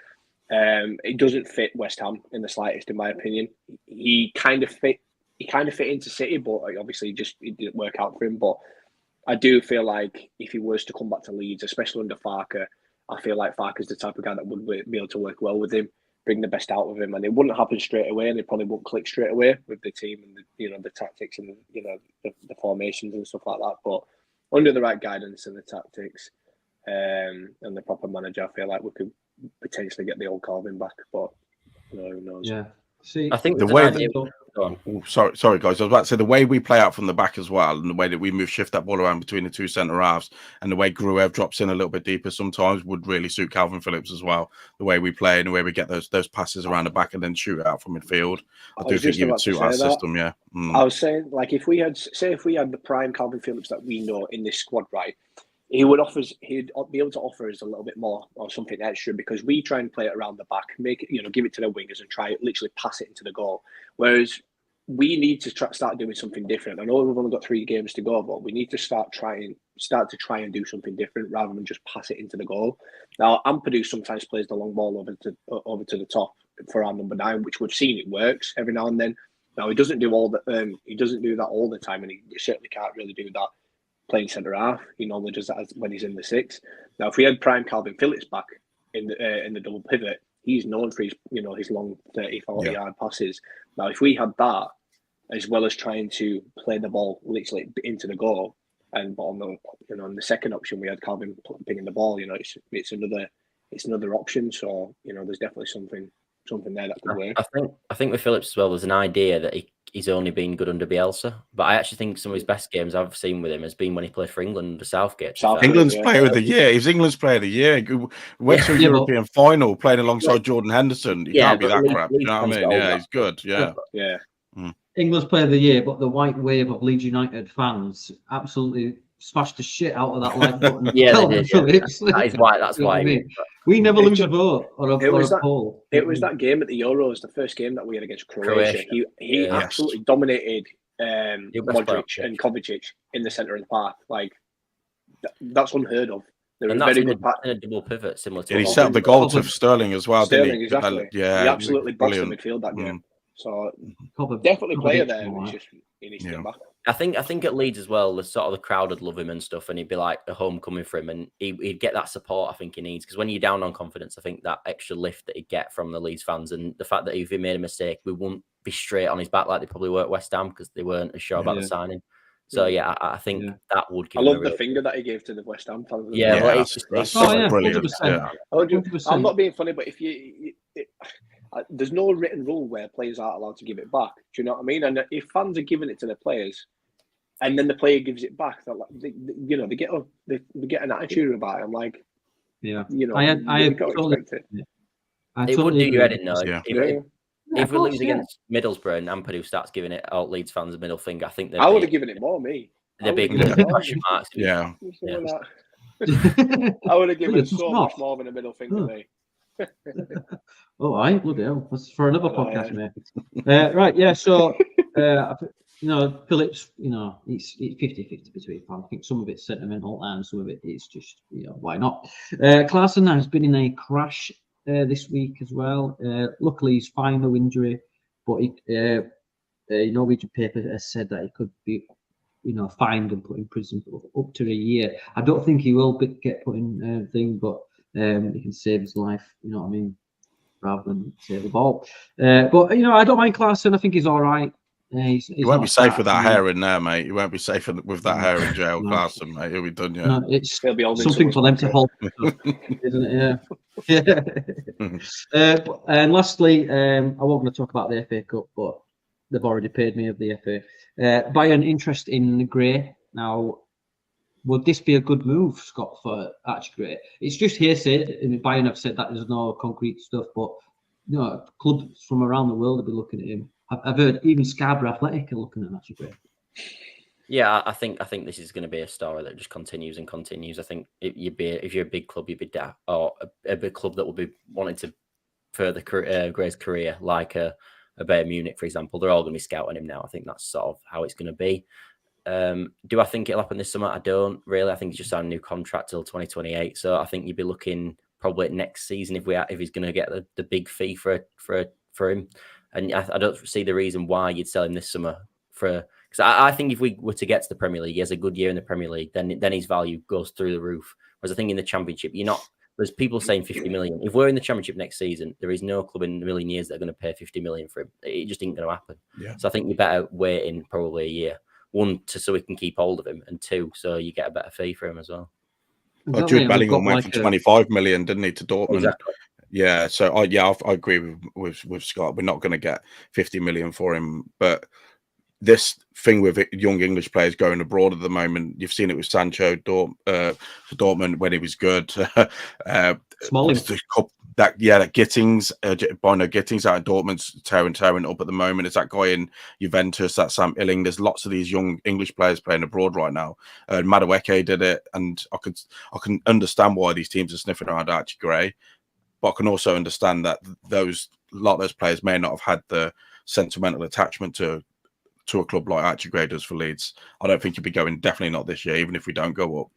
It doesn't fit West Ham in the slightest, in my opinion. He kind of fit into City, but obviously it didn't work out for him. But I do feel like if he was to come back to Leeds, especially under Farker, I feel like Farker's the type of guy that would be able to work well with him, bring the best out of him, and it wouldn't happen straight away, and it probably won't click straight away with the team and the tactics and the formations and stuff like that. But under the right guidance and the tactics and the proper manager, I feel like we could potentially get the old Calvin back. But who knows? Yeah. See, I think the way sorry guys, I was about to say the way we play out from the back as well, and the way that we shift that ball around between the two centre halves, and the way Gruev drops in a little bit deeper sometimes would really suit Calvin Phillips as well. The way we play and the way we get those passes around the back and then shoot it out from midfield, I do think he would suit our system. Yeah, I was saying, like, if we had the prime Calvin Phillips that we know in this squad, right? He'd be able to offer us a little bit more or something extra, because we try and play it around the back, make it, give it to the wingers and try literally pass it into the goal. Whereas we need to start doing something different. I know we've only got 3 games to go, but we need to start to try and do something different rather than just pass it into the goal. Now, Ampadu sometimes plays the long ball over to the top for our number 9, which we've seen it works every now and then. Now, he doesn't do that all the time, and he certainly can't really do that playing centre half. He normally does that when he's in the 6. Now, if we had prime Calvin Phillips back in the double pivot, he's known for his long 30-40 yard passes. Now, if we had that, as well as trying to play the ball literally into the goal, and on the second option we had Calvin pinging the ball, it's another option. So there's definitely something there that could work. I think with Phillips as well, there's an idea that he's only been good under Bielsa, but I actually think some of his best games I've seen with him has been when he played for England under Southgate. England's player of the year. He was England's player of the year. Went to a European final, playing alongside Jordan Henderson. He can't be that crap. You know what I mean? Yeah, he's good. Yeah. England's player of the year, but the white wave of Leeds United fans absolutely smashed the shit out of that like button. Yeah, they did. That is why. That's why. I mean? We never lose a vote or a poll. It was that game at the Euros, the first game that we had against Croatia. He absolutely dominated Modric and Kovacic in the centre of the park. Like, that's unheard of. And that's in a double pivot, similar to. And he set up the goal to Sterling as well. Sterling, exactly. He absolutely bossed the midfield that game. So definitely player there. He needs to get back. I think at Leeds as well, the crowd would love him and stuff, and he'd be like a homecoming for him, and he'd get that support I think he needs, because when you're down on confidence, I think that extra lift that he'd get from the Leeds fans, and the fact that if he made a mistake, we wouldn't be straight on his back like they probably were at West Ham, because they weren't as sure about the signing. So I think that would give. I love the finger that he gave to the West Ham fans. That's brilliant. I'm not being funny, but if there's no written rule where players aren't allowed to give it back. Do you know what I mean? And if fans are giving it to the players, and then the player gives it back, they get an attitude about it. I'm like, I totally expect it. It would do your head in, though. If we lose against Middlesbrough and Ampadu starts giving it out Leeds fans a middle finger, I think I would have given it more, me. The big question marks. Yeah. I would have given You're so smart. much more than a middle finger, mate. Oh, I bloody hell. That's for another podcast, mate. Right, yeah. So, Phillips, it's 50-50 between fans. I think some of it's sentimental and some of it is just, why not? Clarkson has been in a crash this week as well. Luckily, he's fine, no injury, but Norwegian paper has said that he could be, fined and put in prison for up to a year. I don't think he will get put in thing, but he can save his life. You know what I mean? Rather than save the ball. But I don't mind Clarkson. I think he's all right. He's You won't be safe with that hair. hair in there, mate. You won't be safe with that hair in jail, Clarkson, mate. He'll be done, yeah. No, it's He'll be something for them to hold, isn't it? Yeah. And lastly, I wasn't going to talk about the FA Cup, but they've already paid me of the FA. Bayern interest in Gray. Now, would this be a good move, Scott, for Archie Gray? It's just hearsay. I mean, Bayern have said that there's no concrete stuff, but clubs from around the world will be looking at him. I've heard even Scarborough Athletic are looking at Archie Gray. Yeah, I think this is going to be a story that just continues and continues. I think if you're a big club, you'd be or a big club that will be wanting to further Gray's career, like a Bayern Munich, for example. They're all going to be scouting him now. I think that's sort of how it's going to be. Do I think it'll happen this summer? I don't really. I think he's just signed a new contract till 2028. So I think you'd be looking probably at next season if he's going to get the big fee for him. And I don't see the reason why you'd sell him this summer because I think if we were to get to the Premier League, he has a good year in the Premier League, then his value goes through the roof. Whereas I think in the Championship, there's people saying 50 million. If we're in the Championship next season, there is no club in a million years that are going to pay 50 million for him. It just ain't going to happen. Yeah. So I think you better wait in probably a year. One, so we can keep hold of him, and two, so you get a better fee for him as well. Well, Jude Bellingham went for 25 million, didn't he, to Dortmund? Exactly. Yeah, so I agree with Scott. We're not going to get 50 million for him, but this thing with young English players going abroad at the moment, you've seen it with Sancho Dortmund when he was good. Smalling. That Gittings, Bono Gittings out of Dortmund's tearing up at the moment. Is that guy in Juventus? That Sam Illing. There's lots of these young English players playing abroad right now. Madueke did it, and I can understand why these teams are sniffing around Archie Gray, but I can also understand that a lot of those players may not have had the sentimental attachment to a club like Archie Gray does for Leeds. I don't think he'll be going, definitely not this year, even if we don't go up.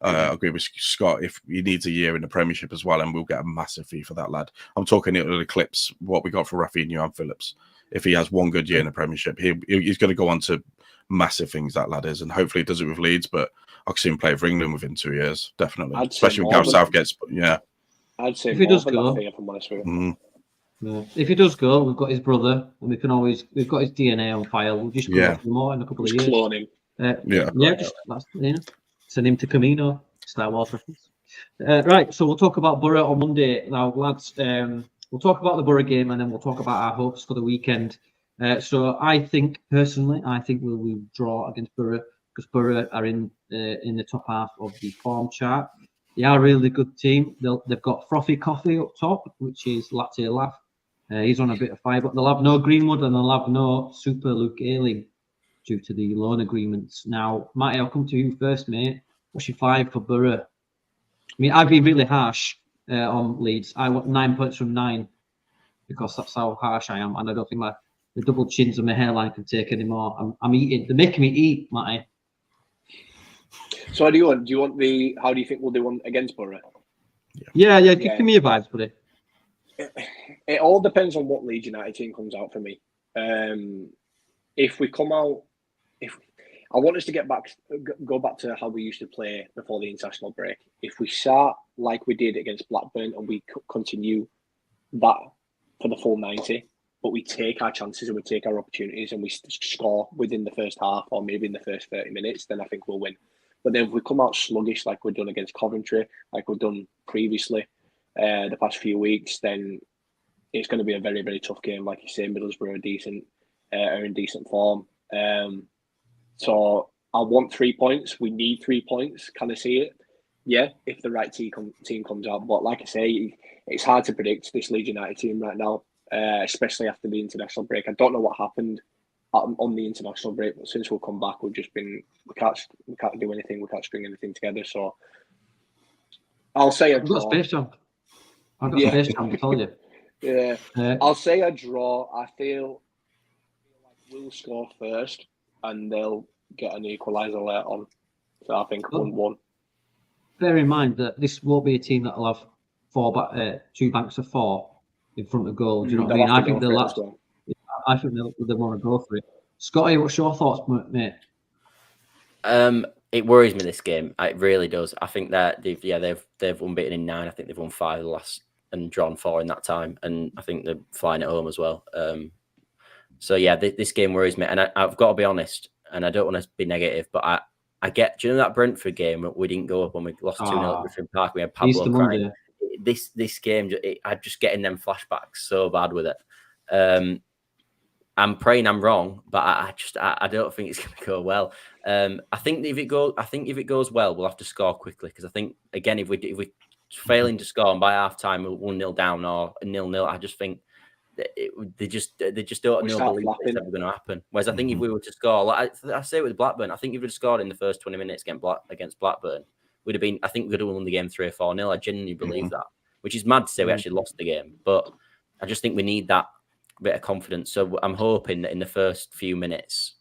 I agree with Scott. If he needs a year in the Premiership as well, and we'll get a massive fee for that lad. I'm talking it'll eclipse what we got for Rafinha and Phillips. If he has one good year in the Premiership, he's going to go on to massive things, that lad is, and hopefully he does it with Leeds, but I can see him play for England within 2 years, definitely. Especially with Gareth Southgate's, yeah. I'd say if he does go, if I'm honest with you. Yeah. If he does go, we've got his brother, and we've got his DNA on file. We'll just go more in a couple of years. Clone him. Send him to Camino. Star Wars reference. Right, so we'll talk about Borough on Monday. Now, lads, we'll talk about the Borough game, and then we'll talk about our hopes for the weekend. So I think we'll draw against Borough because Borough are in the top half of the form chart. They are a really good team. They've got Frothy Coffee up top, which is Latte Laugh. He's on a bit of fire, but they'll have no Greenwood and they'll have no Super Luke Ayling due to the loan agreements. Now, Matty, I'll come to you first, mate. What's your 5 for Borough? I mean, I've been really harsh on Leeds. I want 9 points from 9 because that's how harsh I am, and I don't think the double chins of my hairline can take anymore. I'm eating. They're making me eat, Matty. So, how do you think we'll do one against Borough? Yeah. Give me your vibes, buddy. It all depends on what Leeds United team comes out for me. If we come out, I want us to go back to how we used to play before the international break. If we start like we did against Blackburn and we continue that for the full 90, but we take our chances and we take our opportunities and we score within the first half or maybe in the first 30 minutes, then I think we'll win. But then if we come out sluggish like we've done against Coventry, like we've done previously the past few weeks, then it's going to be a very, very tough game. Like you say, Middlesbrough are in decent form. So I want 3 points. We need 3 points. Can I see it? Yeah, if the right team comes out. But like I say, it's hard to predict this Leeds United team right now, especially after the international break. I don't know what happened on the international break, but since we've come back, we can't do anything. We can't string anything together. So I'll say a draw. I've got Space Jam. Space Jam to tell you. Yeah, I'll say a draw. I feel like we'll score first, and they'll get an equaliser later on. So I think 1-1. Bear in mind that this won't be a team that'll have two banks of 4 in front of goal. Do you know what I mean? I think they want to go for it. Scotty, what's your thoughts, mate? It worries me, this game. It really does. I think that they've unbeaten in 9. I think they've won 5 of the last and drawn 4 in that time, and I think they're flying at home as well. So yeah, this game worries me, and I've got to be honest, and I don't want to be negative, but I get. Do you know that Brentford game we didn't go up when we lost 2-0 at Griffin Park? We had Pablo crying. This game, I'm just getting them flashbacks so bad with it. I'm praying I'm wrong, but I don't think it's going to go well. I think if it goes well, we'll have to score quickly, because I think again if we failing to score and by half time we're 1-0 down or 0-0, I just think they just don't believe it's ever going to happen. Whereas I think if we were to score, like I say with Blackburn, I think if we'd have scored in the first 20 minutes against Blackburn, we'd have been. I think we'd have won the game 3 or 4-0. I genuinely believe that, which is mad to say we actually lost the game, but I just think we need that bit of confidence. So I'm hoping that in the first few minutes,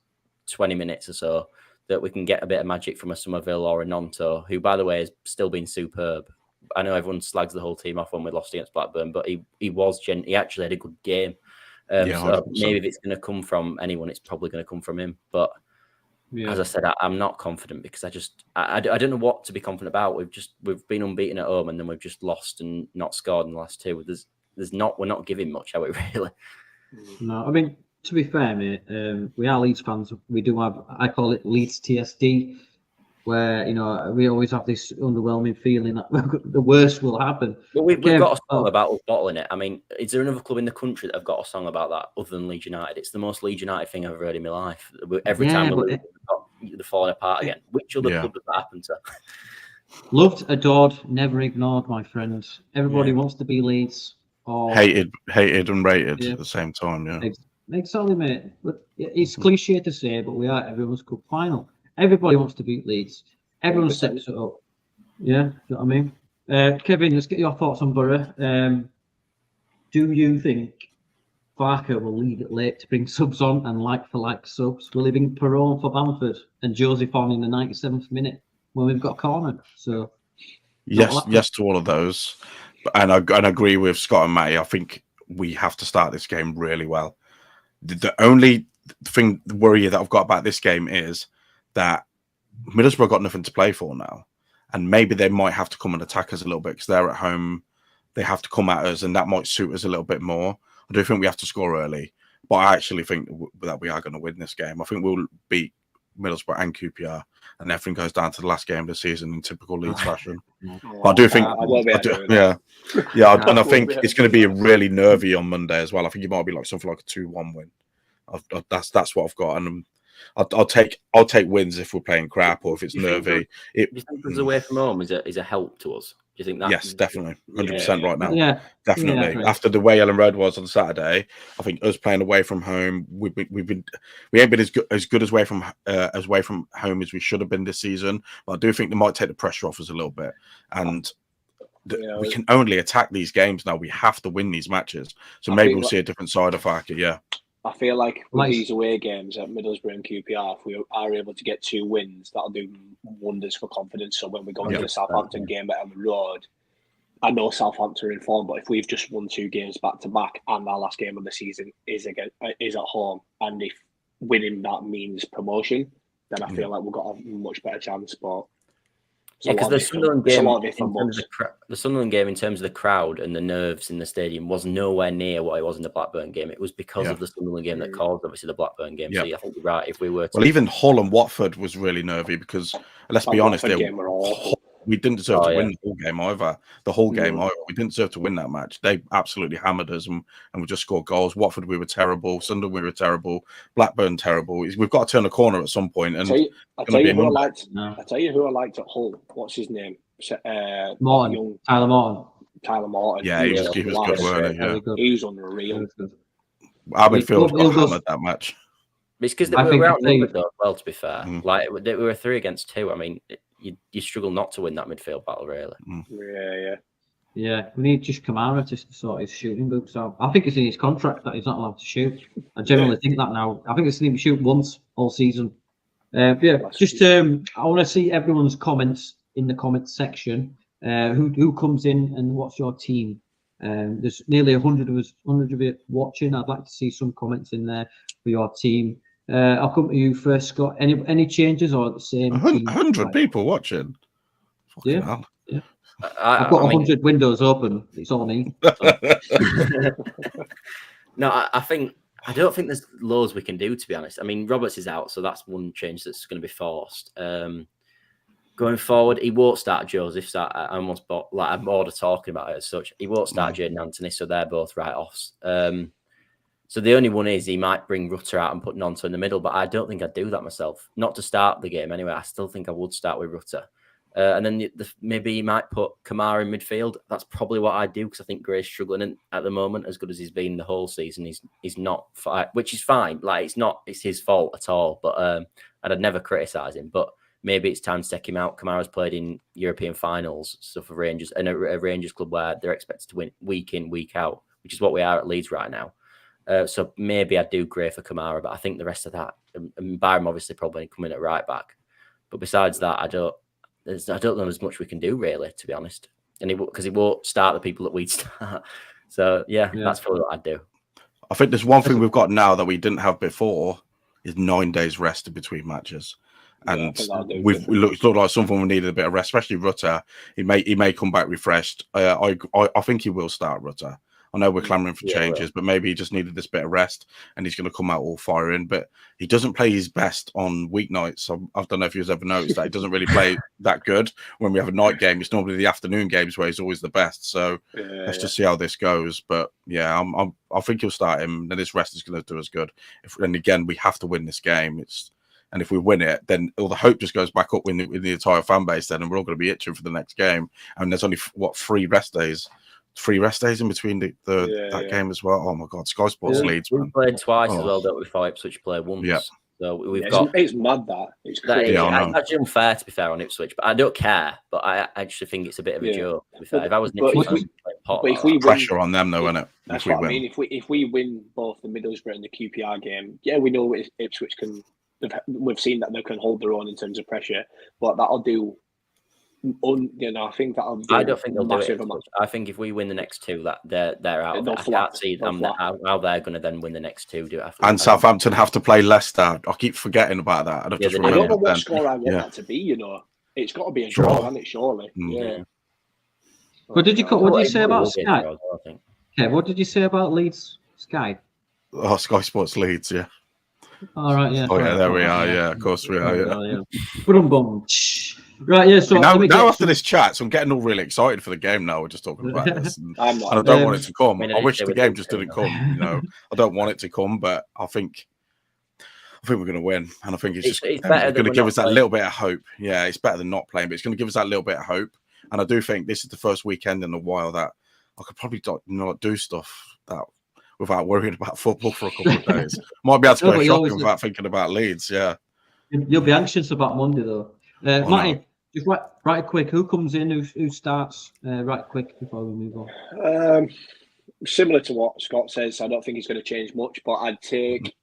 20 minutes or so, that we can get a bit of magic from a Somerville or a Nonto, who, by the way, has still been superb. I know everyone slags the whole team off when we lost against Blackburn, but he actually had a good game. So maybe if it's going to come from anyone, it's probably going to come from him. But as I said, I'm not confident, because I don't know what to be confident about. We've been unbeaten at home, and then we've just lost and not scored in the last 2. We're not giving much, are we, really? No, I mean, to be fair, mate, we are Leeds fans. We do have, I call it Leeds TSD, where, we always have this underwhelming feeling that the worst will happen. Well, we've got a song about us bottling it. I mean, is there another club in the country that have got a song about that other than Leeds United? It's the most Leeds United thing I've ever heard in my life. Every time they're falling apart again. Which other club does that happen to? Loved, adored, never ignored, my friend. Everybody wants to be Leeds. Hated and rated at the same time, Exactly, mate. But it's cliche to say, but we are everyone's cup final. Everybody wants to beat Leeds. Everyone steps it up. Yeah, you know what I mean? Kevin, let's get your thoughts on Borough. Do you think Barker will leave it late to bring subs on and like-for-like subs? Will he bring Perron for Bamford and Joseph on in the 97th minute when we've got cornered? So yes to all of those. And I agree with Scott and Matty. I think we have to start this game really well. The only worry that I've got about this game is that Middlesbrough got nothing to play for now. And maybe they might have to come and attack us a little bit, because they're at home. They have to come at us, and that might suit us a little bit more. I do think we have to score early, but I actually think that we are going to win this game. I think we'll beat Middlesbrough and QPR, and everything goes down to the last game of the season in typical Leeds fashion. But I do think, and I think it's going to be really nervy on Monday as well. I think it might be like something like a 2-1 win. That's what I've got, and I'll take wins if we're playing crap or if it's nervy. Do you think us away from home is a help to us? Do you think that? Yes, definitely, 100% right now. Yeah, definitely. Yeah, after the way Ellen Road was on Saturday, I think us playing away from home, we ain't been as good as away from home as we should have been this season. But I do think they might take the pressure off us a little bit, and we can only attack these games now. We have to win these matches, so maybe we'll see a different side of Farker. Yeah. I feel like with these away games at Middlesbrough and QPR, if we are able to get 2 wins, that'll do wonders for confidence. So when we go into the Southampton game at Ellen Road, I know Southampton are in form, but if we've just won 2 games back to back and our last game of the season is at home, and if winning that means promotion, then I feel like we've got a much better chance. But because the Sunderland game in terms of the crowd and the nerves in the stadium was nowhere near what it was in the Blackburn game. It was because of the Sunderland game that caused obviously the Blackburn game. So I think you're right. If we were even Hull and Watford was really nervy, because let's be honest, we didn't deserve to win the whole game either. The whole game, we didn't deserve to win that match. They absolutely hammered us, and we just scored goals. Watford, we were terrible. Sunderland, we were terrible. Blackburn, terrible. We've got to turn a corner at some point. And I'll tell you who I liked at Hull. What's his name? Morton. Tyler Morton. Tyler Morton. Yeah, he was good, weren't he? He was unreal. I've been feeling hammered that match. It's because I we think were if outnumbered though, as well, to be fair. Mm. Like, we were 3 against 2. I mean, you struggle not to win that midfield battle, really. Yeah. Yeah, we need just Kamara to sort his shooting boots out. I think it's in his contract that he's not allowed to shoot. I generally think that now. I think it's him shoot once all season. I want to see everyone's comments in the comments section. Who comes in and what's your team? There's nearly 100 of you watching. I'd like to see some comments in there for your team. I'll come to you first, Scott. Any changes or the same? 100 people watching. Fucking hell. Yeah. I've got 100 windows open. It's all me. No, I don't think there's loads we can do, to be honest. I mean, Roberts is out, so that's one change that's going to be forced. Going forward, he won't start Joseph. So I almost bought, like, I'm more talking about it as such. He won't start Jaden Anthony, so they're both write-offs. So the only one is he might bring Rutter out and put Nonto in the middle, but I don't think I'd do that myself. Not to start the game anyway. I still think I would start with Rutter. And then maybe he might put Kamara in midfield. That's probably what I'd do, because I think Gray's struggling at the moment, as good as he's been the whole season. He's not, which is fine. Like, it's his fault at all. But and I'd never criticise him. But maybe it's time to take him out. Kamara's played in European finals, so for Rangers, and a Rangers club where they're expected to win week in, week out, which is what we are at Leeds right now. So maybe I'd do Gray for Kamara, but I think the rest of that, and Byram obviously probably coming at right back. But besides that, I don't know there's much we can do, really, to be honest. And because he won't start the people that we'd start. So yeah, that's probably what I'd do. I think there's one thing we've got now that we didn't have before is 9 days rest in between matches. And it looked like something we needed a bit of rest, especially Rutter. He may come back refreshed. I think he will start Rutter. I know we're clamoring for changes, but maybe he just needed this bit of rest, and he's going to come out all firing. But he doesn't play his best on weeknights. I don't know if you've ever noticed that. He doesn't really play that good when we have a night game. It's normally the afternoon games where he's always the best. So let's just see how this goes. But yeah, I think he'll start him. Then this rest is going to do us good. And again, we have to win this game. And if we win it, then all the hope just goes back up in the entire fan base then, and we're all going to be itching for the next game. And there's only, 3 rest days? 3 rest days in between that game as well. Oh my God, Sky Sports Leeds. We played twice as well, don't we? For Ipswich play once. Yeah. So we've got. It's mad that. It's crazy. It's actually unfair, to be fair, on Ipswich, but I don't care. But I actually think it's a bit of a joke. To be fair. If I was Ipswich, if we pressure on them, though, isn't it? That's what I mean. If we win both the Middlesbrough and the QPR game, we know Ipswich can. We've seen that they can hold their own in terms of pressure, but that'll do. I think that'll. I don't think they'll do it. I think if we win the next 2, that they're out. I can't see them how they're going to then win the next 2. And Southampton have to play Leicester. I keep forgetting about that. I don't know what score I want that to be. It's got to be a draw, hasn't it? Surely. Yeah. But what did you say about Sky? Okay, what did you say about Leeds Sky? Oh, Sky Sports Leeds, yeah. All right, yeah. Oh, yeah, there we are. Yeah, of course we are. Yeah. Right, yeah. So now after this chat, so I'm getting all really excited for the game. Now we're just talking about this, and I don't want it to come. I wish the game just didn't come. I don't want it to come, but I think we're going to win, and I think it's going to give us that little bit of hope. Yeah, it's better than not playing, but it's going to give us that little bit of hope. And I do think this is the first weekend in a while that I could probably do stuff that without worrying about football for a couple of days. Might be able to go shopping without thinking about Leeds. Yeah, you'll be anxious about Monday though. Matty, just right quick. Who comes in? Who starts? Right quick before we move on. Similar to what Scott says, I don't think he's going to change much. But I'd take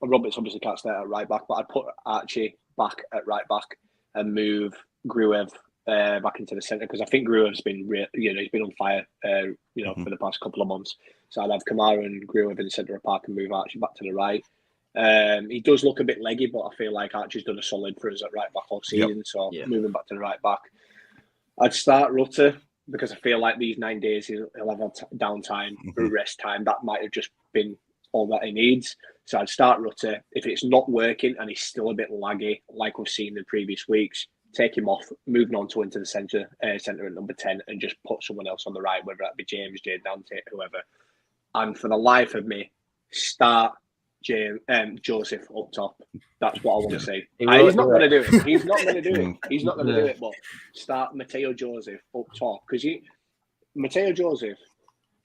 Roberts. Obviously can't start at right back, but I'd put Archie back at right back and move Gruev back into the centre, because I think Gruev's been he's been on fire for the past couple of months. So I'd have Kamara and Gruev in the centre of the park and move Archie back to the right. He does look a bit leggy, but I feel like Archie's done a solid for us at right back all season. So moving back to the right back, I'd start Rutter, because I feel like these 9 days he'll have downtime, rest time. That might have just been all that he needs. So I'd start Rutter. If it's not working and he's still a bit laggy, like we've seen in previous weeks, take him off, moving on to into the centre at number 10, and just put someone else on the right, whether that be James, Jay Dante, whoever. And for the life of me, start Joseph up top. That's what I want to see. He's not going to do it. He's not going to do it. He's not going to do it. But start Mateo Joseph up top, because Mateo Joseph,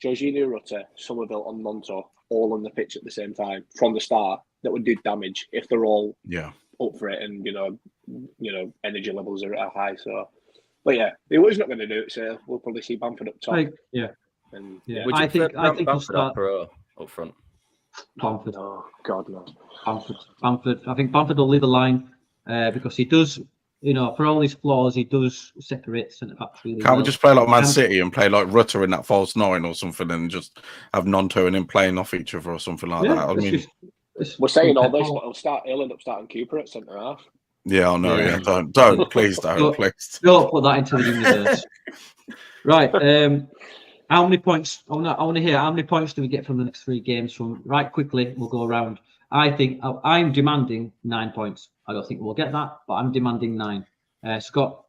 Jorginho Rutter, Somerville, and Monto all on the pitch at the same time from the start. that would do damage if they're all Yeah. up for it and energy levels are high. So, but yeah, it was not going to do it. So we'll probably see Bamford up top. And Would you I think Bamford we'll or start Pro up front? Bamford. Oh God, no. Bamford. I think Bamford will lead the line because he does, for all his flaws, he does separate centre backs really Can't well. we just play like Man City and play like Rutter in that false 9 or something, and just have Nonto and him playing off each other or something like that? I mean, we're saying all this, but he'll end up starting Cooper at centre half. Yeah, I know. Yeah. Don't, please don't, please. Don't put that into the universe. Right. How many points? I want to hear how many points do we get from the next 3 games? From right quickly, we'll go around. I think I'm demanding 9 points. I don't think we'll get that, but I'm demanding 9. Scott.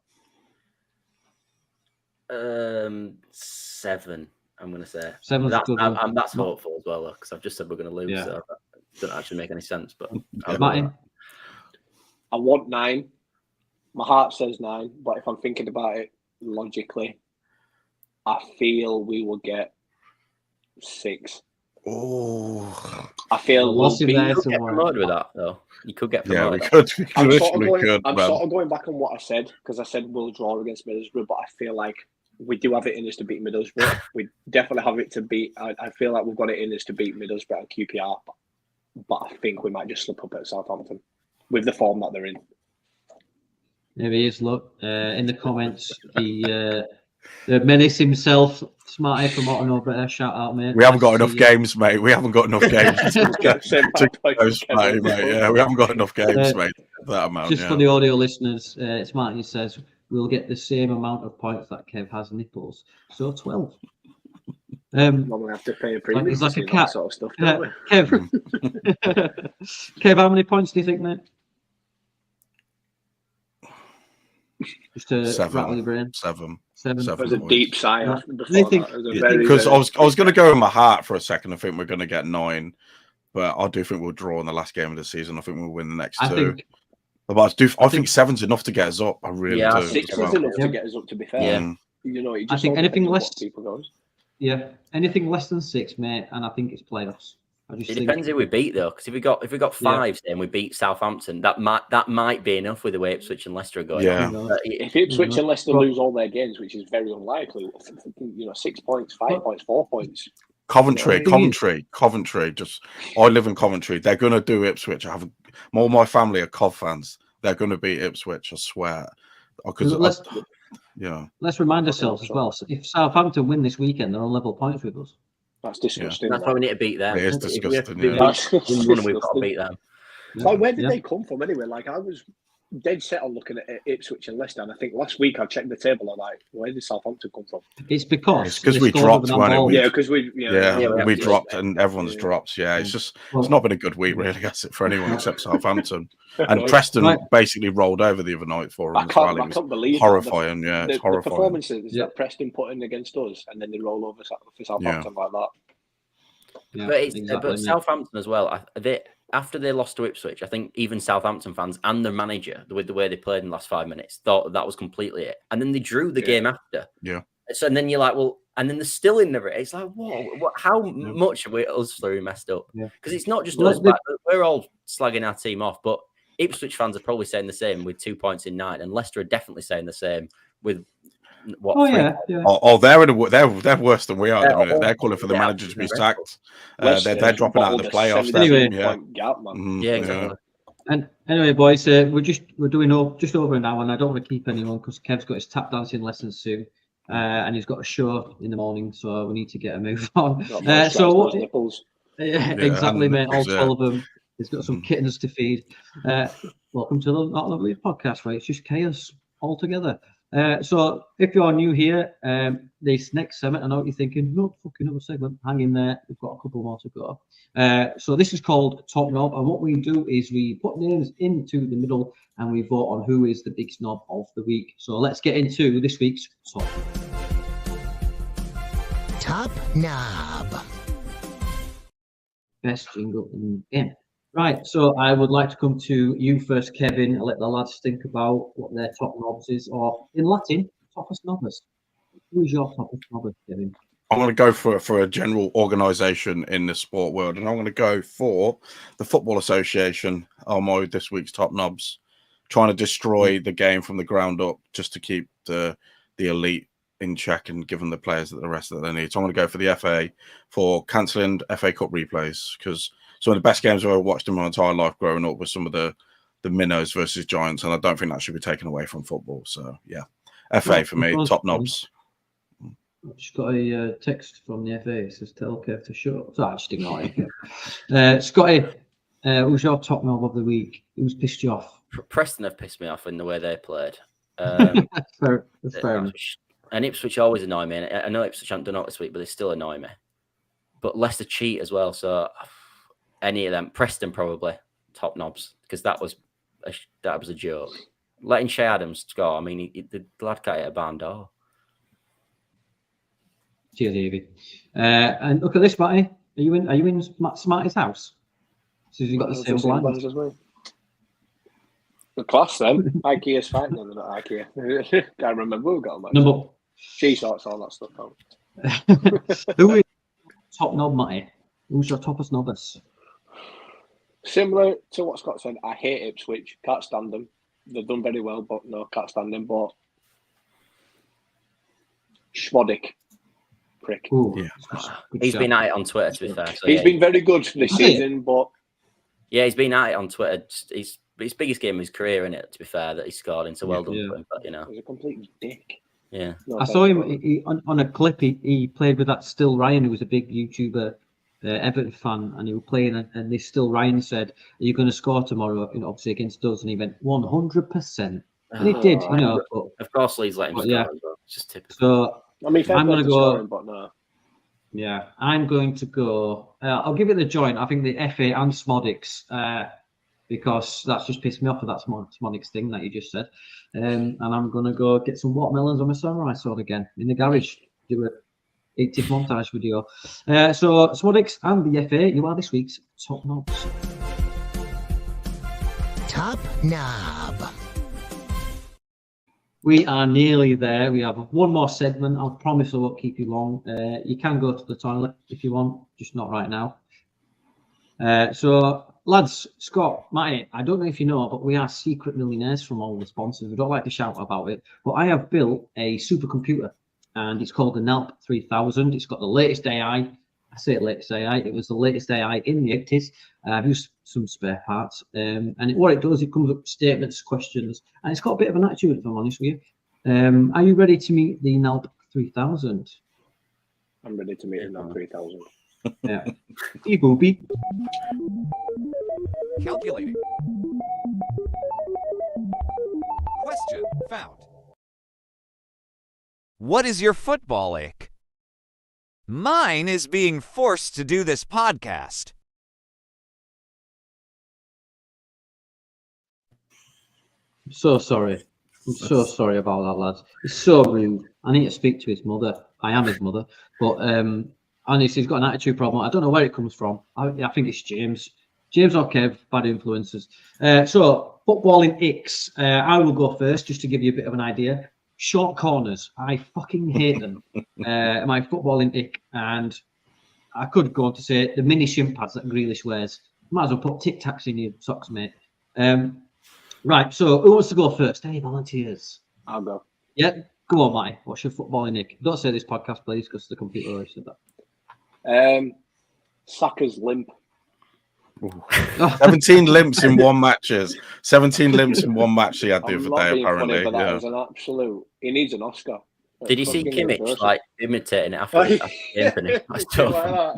7. I'm going to say 7. That's hopeful as well, because I've just said we're going to lose. Yeah. So that doesn't actually make any sense. But Martin. I want 9. My heart says 9, but if I'm thinking about it logically, I feel we will get 6. Oh, I feel we'll see there. You could get promoted with that, though. You could get promoted. Yeah, we could. I'm sort of going back on what I said, because I said we'll draw against Middlesbrough, but I feel like we do have it in us to beat Middlesbrough. We definitely have it to beat. I feel like we've got it in us to beat Middlesbrough and QPR, but I think we might just slip up at Southampton with the form that they're in. There he is. Look in the comments. The menace himself, Smarty from Otton, shout out, mate. We haven't got enough games, mate. We haven't got enough games mate. Yeah, we haven't got enough games, mate. That amount. Just for the audio listeners, Smarty says we'll get the same amount of points that Kev has nipples, so 12. Normally have to pay a premium. It's like a cat. Sort of stuff, don't we? Kev, Kev, how many points do you think, mate? Just to 7. rattle your brain. 7. 7. That was a deep sigh. Because I was going to go with my heart for a second. I think we're going to get 9, but I do think we'll draw in the last game of the season. I think we'll win the next 2. But I think 7's enough to get us up. I really do. 6 is enough to get us up. To be fair, I think anything less. Yeah, anything less than 6, mate, and I think it's playoffs. It depends who we beat, though, because if we got 5 and we beat Southampton, that might be enough with the way Ipswich and Leicester are going. Yeah. If Ipswich and Leicester lose all their games, which is very unlikely, 6 points, 5 points, 4 points. Coventry. Just I live in Coventry. They're going to do Ipswich. All my family are Cov fans. They're going to beat Ipswich. I swear. Let's remind ourselves as well. So if Southampton win this weekend, they're on level points with us. That's disgusting. That's why we need to beat them. It is disgusting. We've got to beat them. Like, where did they come from anyway? Like, I was dead set on looking at Ipswich and Leicester, and I think last week I checked the table. I'm like, where did Southampton come from? It's because we dropped, because we dropped and everyone's dropped. Yeah, it's not been a good week really, has it, for anyone except Southampton. And Preston basically rolled over the other night for them as well. I can't believe horrifying. It's horrifying. The performances that Preston put in against us, and then they roll over for Southampton like that. Yeah, but Southampton as well. After they lost to Ipswich, I think even Southampton fans and the manager, with the way they played in the last 5 minutes, thought that was completely it. And then they drew the game after. Yeah. So and then you're like, well, and then they're still in the race. It's like, whoa, how much are we us three messed up? Because it's not just us, but we're all slagging our team off. But Ipswich fans are probably saying the same with 2 points in 9, and Leicester are definitely saying the same with what? They're worse than we are at the minute. They're calling for the manager to be sacked. They're dropping out of the playoffs. Anyway, exactly. And anyway, boys, we're doing just over an hour, and I don't want to keep anyone because Kev's got his tap dancing lessons soon, and he's got a show in the morning, so we need to get a move on. Exactly, mate. All 12 of them. He's got some kittens to feed. Welcome to the Not Lovely podcast, right? It's just chaos altogether. So if you're new here, this next segment, I know what you're thinking, no fucking other segment, hang in there, we've got a couple more to go. So this is called Top Knob, and what we do is we put names into the middle and we vote on who is the big snob of the week. So let's get into this week's Top Knob. Best jingle in the game. Right, so I would like to come to you first, Kevin. I'll let the lads think about what their top knobs is, or in Latin, toppest nobbers. Who is your toppest nobber, Kevin? I'm going to go for a general organisation in the sport world, and I'm going to go for the Football Association on my this week's top knobs, trying to destroy the game from the ground up just to keep the elite in check and give them the players that the rest that they need. So I'm going to go for the FA for cancelling FA Cup replays, because some of the best games I've ever watched in my entire life growing up was some of the minnows versus giants, and I don't think that should be taken away from football. So yeah, FA for me, top knobs. I've just got a text from the FA. It says, tell Kev to shut up. So I just ignore it. Scotty, who's your top knob of the week? Who's pissed you off? Preston have pissed me off in the way they played. That's fair enough. And Ipswich always annoy me. And I know Ipswich haven't done it this week, but they still annoy me. But Leicester cheat as well. So any of them, Preston probably, top knobs, because that was a joke. Letting Shea Adams score, I mean, the lad can't hit a barn door. Cheers, Evie. And look at this, Matty. Are you in Smarty's house? So you got the same blinds as well. The class then. IKEA's fighting them, they're not IKEA. Can't remember who got them. No, G-shorts, all that stuff out. who is top knob, Matty? Who's your toppest novice? Similar to what Scott said, I hate Ipswich. Can't stand them. They've done very well, but no, can't stand them. But Schwodick. Prick. Ooh, yeah. He's been at it on Twitter, to be fair. So he's been very good this season, but yeah, he's been at it on Twitter. He's his biggest game of his career, in it, to be fair, that he scored in. So well done for him. But you know, he's a complete dick. Yeah, I saw him on a clip. He played with that Still Ryan, who was a big YouTuber, Everton fan, and he was playing. And this Still Ryan said, "Are you going to score tomorrow?" Obviously against us, and he went 100%, and he did. You know, but, of course, Leeds let him score. Yeah, it's just typical. So I mean, I'm going to go. Scoring, but no. Yeah, I'm going to go. I'll give it the joint. I think the FA and Smodics, because that's just pissed me off for that Smodics thing that you just said. And I'm going to go get some watermelons on my samurai sword again in the garage. Do a 80 montage video. So Smodics and the FA, you are this week's top knobs. Top knob. We are nearly there. We have one more segment. I promise I won't keep you long. You can go to the toilet if you want, just not right now. So, lads, Scott, Matty, I don't know if you know, but we are secret millionaires from all the sponsors. We don't like to shout about it, but I have built a supercomputer, and it's called the NELP 3000. It's got the latest AI. I say latest AI. It was the latest AI in the 80s. I've used some spare parts. And what it does, it comes up with statements, questions, and it's got a bit of an attitude, if I'm honest with you. Are you ready to meet the NELP 3000? I'm ready to meet the NELP 3000. Yeah. Beep, boop, beep. Calculating. Question found. What is your football ache? Mine is being forced to do this podcast. I'm so sorry. I'm so sorry about that, lads. It's so rude. I need to speak to his mother. I am his mother. But honestly, he's got an attitude problem. I don't know where it comes from. I think it's James. James or Kev, bad influences. So, footballing icks. I will go first just to give you a bit of an idea. Short corners. I fucking hate them. My footballing ick. And I could go on to say the mini shin pads that Grealish wears. Might as well put Tic Tacs in your socks, mate. Right, so who wants to go first? Hey, volunteers. I'll go. Yeah, go on, Mike. What's your footballing ick? Don't say this podcast, please, because the computer already said that. Saka's limp. 17 limps in one matches. 17 limps in one match he had the other day, apparently. Funny, that was an absolute. He needs an Oscar. Did you see Kimmich like imitating it after the game finished? That's tough.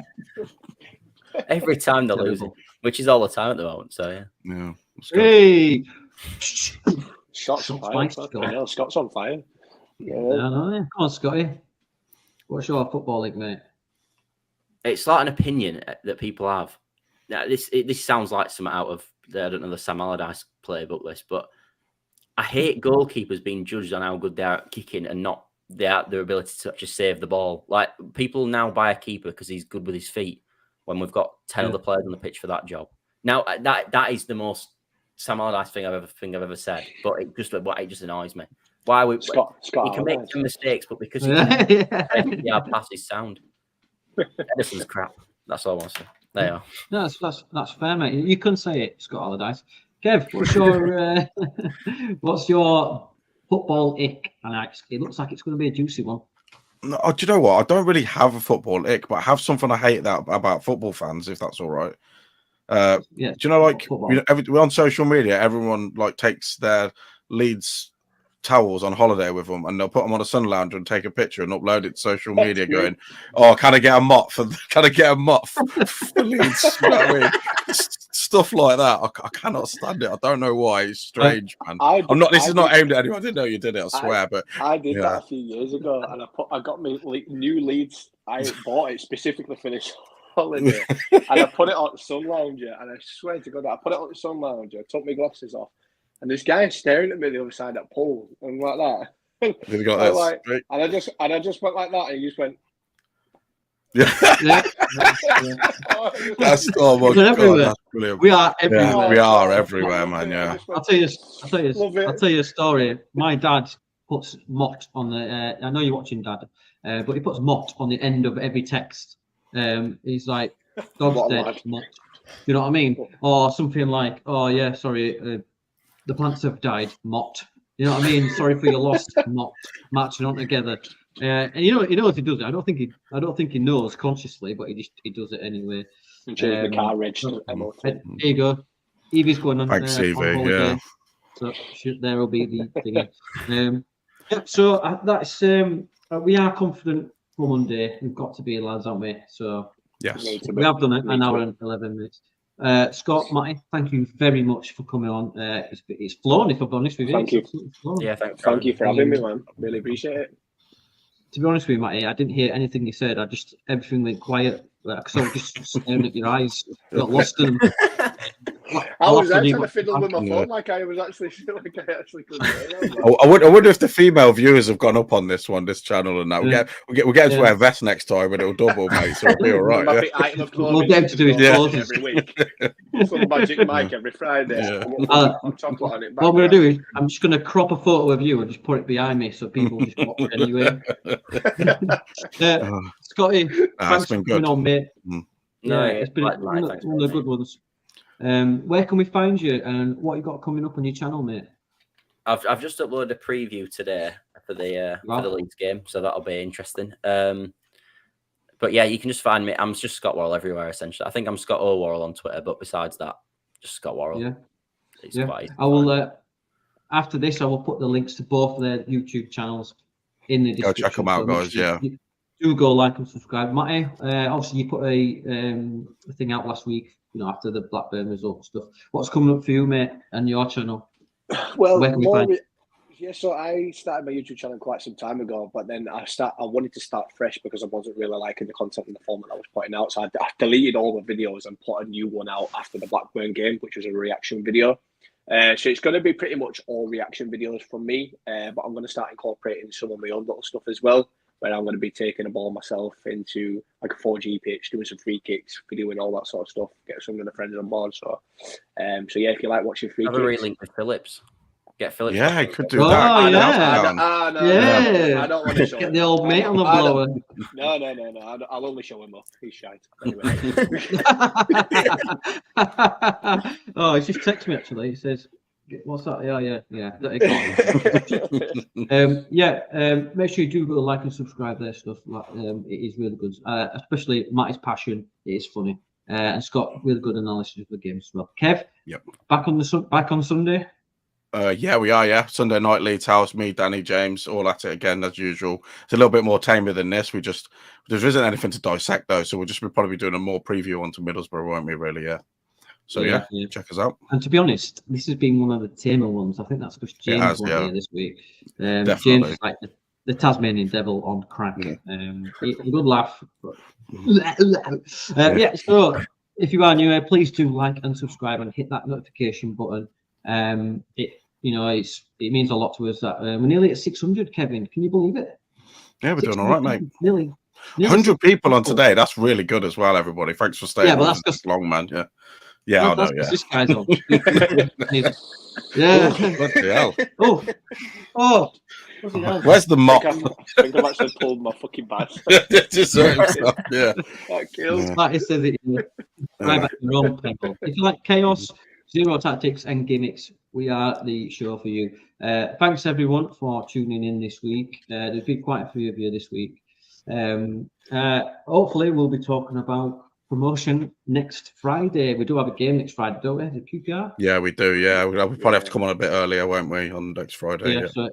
Every time they're losing, which is all the time at the moment. So yeah. Hey, Shots on fire. Scott's on fire. Yeah. Come on, Scotty. What's your football ick, mate? It's like an opinion that people have. Now, this sounds like something out of the Sam Allardyce playbook list, but I hate goalkeepers being judged on how good they are at kicking and not their ability to actually save the ball. Like, people now buy a keeper because he's good with his feet when we've got 10 other players on the pitch for that job. Now, that is the most Sam Allardyce thing I've ever said, but it just annoys me. Why we Scott he can make Allardyce. some mistakes, but because he Yeah. can our pass is sound. Edison's crap. That's all I want to say. There you are. No, that's fair, mate. You couldn't say it, Scott Allardyce. Kev, what's your what's your football ick? And it looks like it's going to be a juicy one. No, do you know what? I don't really have a football ick, but I have something I hate about football fans, if that's all right. Yeah. Do you know, like, Football. we're on social media, everyone like takes their Leeds towels on holiday with them, and they'll put them on a sun lounger and take a picture and upload it to social media, going, "Oh, can I get a mop for Leeds?" You know what I mean? Stuff like that. I cannot stand it. I don't know why. It's strange, man. This is not aimed at anyone. I didn't know you did it. I swear, but I did that a few years ago, and I got me new Leeds. I bought it specifically for this holiday, and I put it on the sun lounger. And I swear to God, I put it on the sun lounger. Took my glasses off, and this guy is staring at me the other side of that pole, and like that. Have you got this? Like, and I just went like that, and he just went. Yeah. That's oh my God, that's brilliant. We are everywhere. Yeah, we are everywhere, man. Yeah. I'll tell you a story. My dad puts mott on the. I know you're watching, Dad, but he puts mott on the end of every text. He's like, "Dog's dead, mott." You know what I mean? Or something like, "Oh yeah, sorry, the plants have died, mott." You know what I mean? Sorry for your loss, mott. Matching on together. And he knows he does it. I don't think he knows consciously, but he does it anyway. Change the car reg. There you go. Evie's going on. Thanks, on Evie. holiday, Yeah. So there will be the thing. So that's we are confident for Monday. We've got to be, lads, aren't we? So Yes. we have done it an hour and 11 minutes. Scott, Matty, thank you very much for coming on. It's flown, if I'm honest with you. Thank you. Yeah, thank you for having me, man. Really appreciate it. To be honest with you, Matty, I didn't hear anything you said. Everything went quiet because I was just staring at your eyes. Got lost in them. I was there trying to fiddle with my phone like I actually couldn't hear it. I wonder if the female viewers have gone up on this channel and that. We'll get to wear vests next time and it'll double, mate. So it'll be all right. We'll get to do his clothes every week. Some magic mic every Friday. What I'm going to do is I'm just going to crop a photo of you and just put it behind me so people just watch it anyway. Scotty, thanks for coming on, mate. No, it's been one of the good ones. Where can we find you and what you got coming up on your channel, mate? I've just uploaded a preview today for the Leeds game, so that'll be interesting. But yeah, you can just find me. I'm just Scott Worrell everywhere, essentially. I think I'm Scott O. Worrell on Twitter, but besides that, just Scott Worrell. Yeah. I will. After this, I will put the links to both their YouTube channels in the description. Go check them out, guys. Yeah. Do go like and subscribe, Matty. Obviously, you put a thing out last week. You know, after the Blackburn result stuff. What's coming up for you, mate, and your channel? Well, so I started my YouTube channel quite some time ago, but then I wanted to start fresh because I wasn't really liking the content and the format I was putting out. So I deleted all the videos and put a new one out after the Blackburn game, which was a reaction video. So it's going to be pretty much all reaction videos from me, but I'm going to start incorporating some of my own little stuff as well, where I'm going to be taking a ball myself into like a 4G pitch, doing some free kicks, videoing all that sort of stuff, get some of the friends on board. So yeah, if you like watching free kicks, relink with Phillips. Get Phillips. Yeah, I could do that. I don't want to show get the old mate on the blower. No. I'll only show him off. He's shite. Anyway. Oh, he's just texted me actually. He says, "What's that?" Yeah. Make sure you do go like and subscribe their stuff. It is really good, especially Matty's passion. It is funny, and Scott really good analysis of the game as well. Kev, back on Sunday. Yeah, we are. Yeah, Sunday night, Leeds House. Me, Danny, James, all at it again as usual. It's a little bit more tamer than this. There isn't anything to dissect though, so we'll probably be doing a more preview onto Middlesbrough, won't we? Really, yeah. So yeah, check us out. And to be honest, this has been one of the tamer ones. I think that's because James was here this week. James is like the Tasmanian devil on crack. He would laugh. But... So if you are new, please do like and subscribe and hit that notification button. It means a lot to us that we're nearly at 600. Kevin, can you believe it? Yeah, we're doing all right, mate. Nearly 100 people on today. That's really good as well, everybody. Thanks for staying. Yeah, but that's just long, man. Yeah. Yeah, I know. That's Yeah. this guy's on. Yeah. Bloody hell. Oh. Bloody hell. Where's the I mop? think I've actually pulled my fucking badge. Just hurt himself, yeah. That kills. Yeah. Like it says it in the right back to your own people. If you like chaos, zero tactics, and gimmicks, we are the show for you. Thanks everyone for tuning in this week. There's been quite a few of you this week. Hopefully, we'll be talking about promotion next Friday. We do have a game next Friday, don't we? The QPR. Yeah, we do. Yeah, we'll probably have to come on a bit earlier, won't we, on next Friday? Yeah. So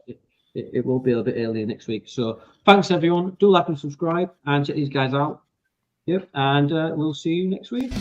it will be a bit earlier next week. So thanks everyone. Do like and subscribe and check these guys out. Yep, and we'll see you next week.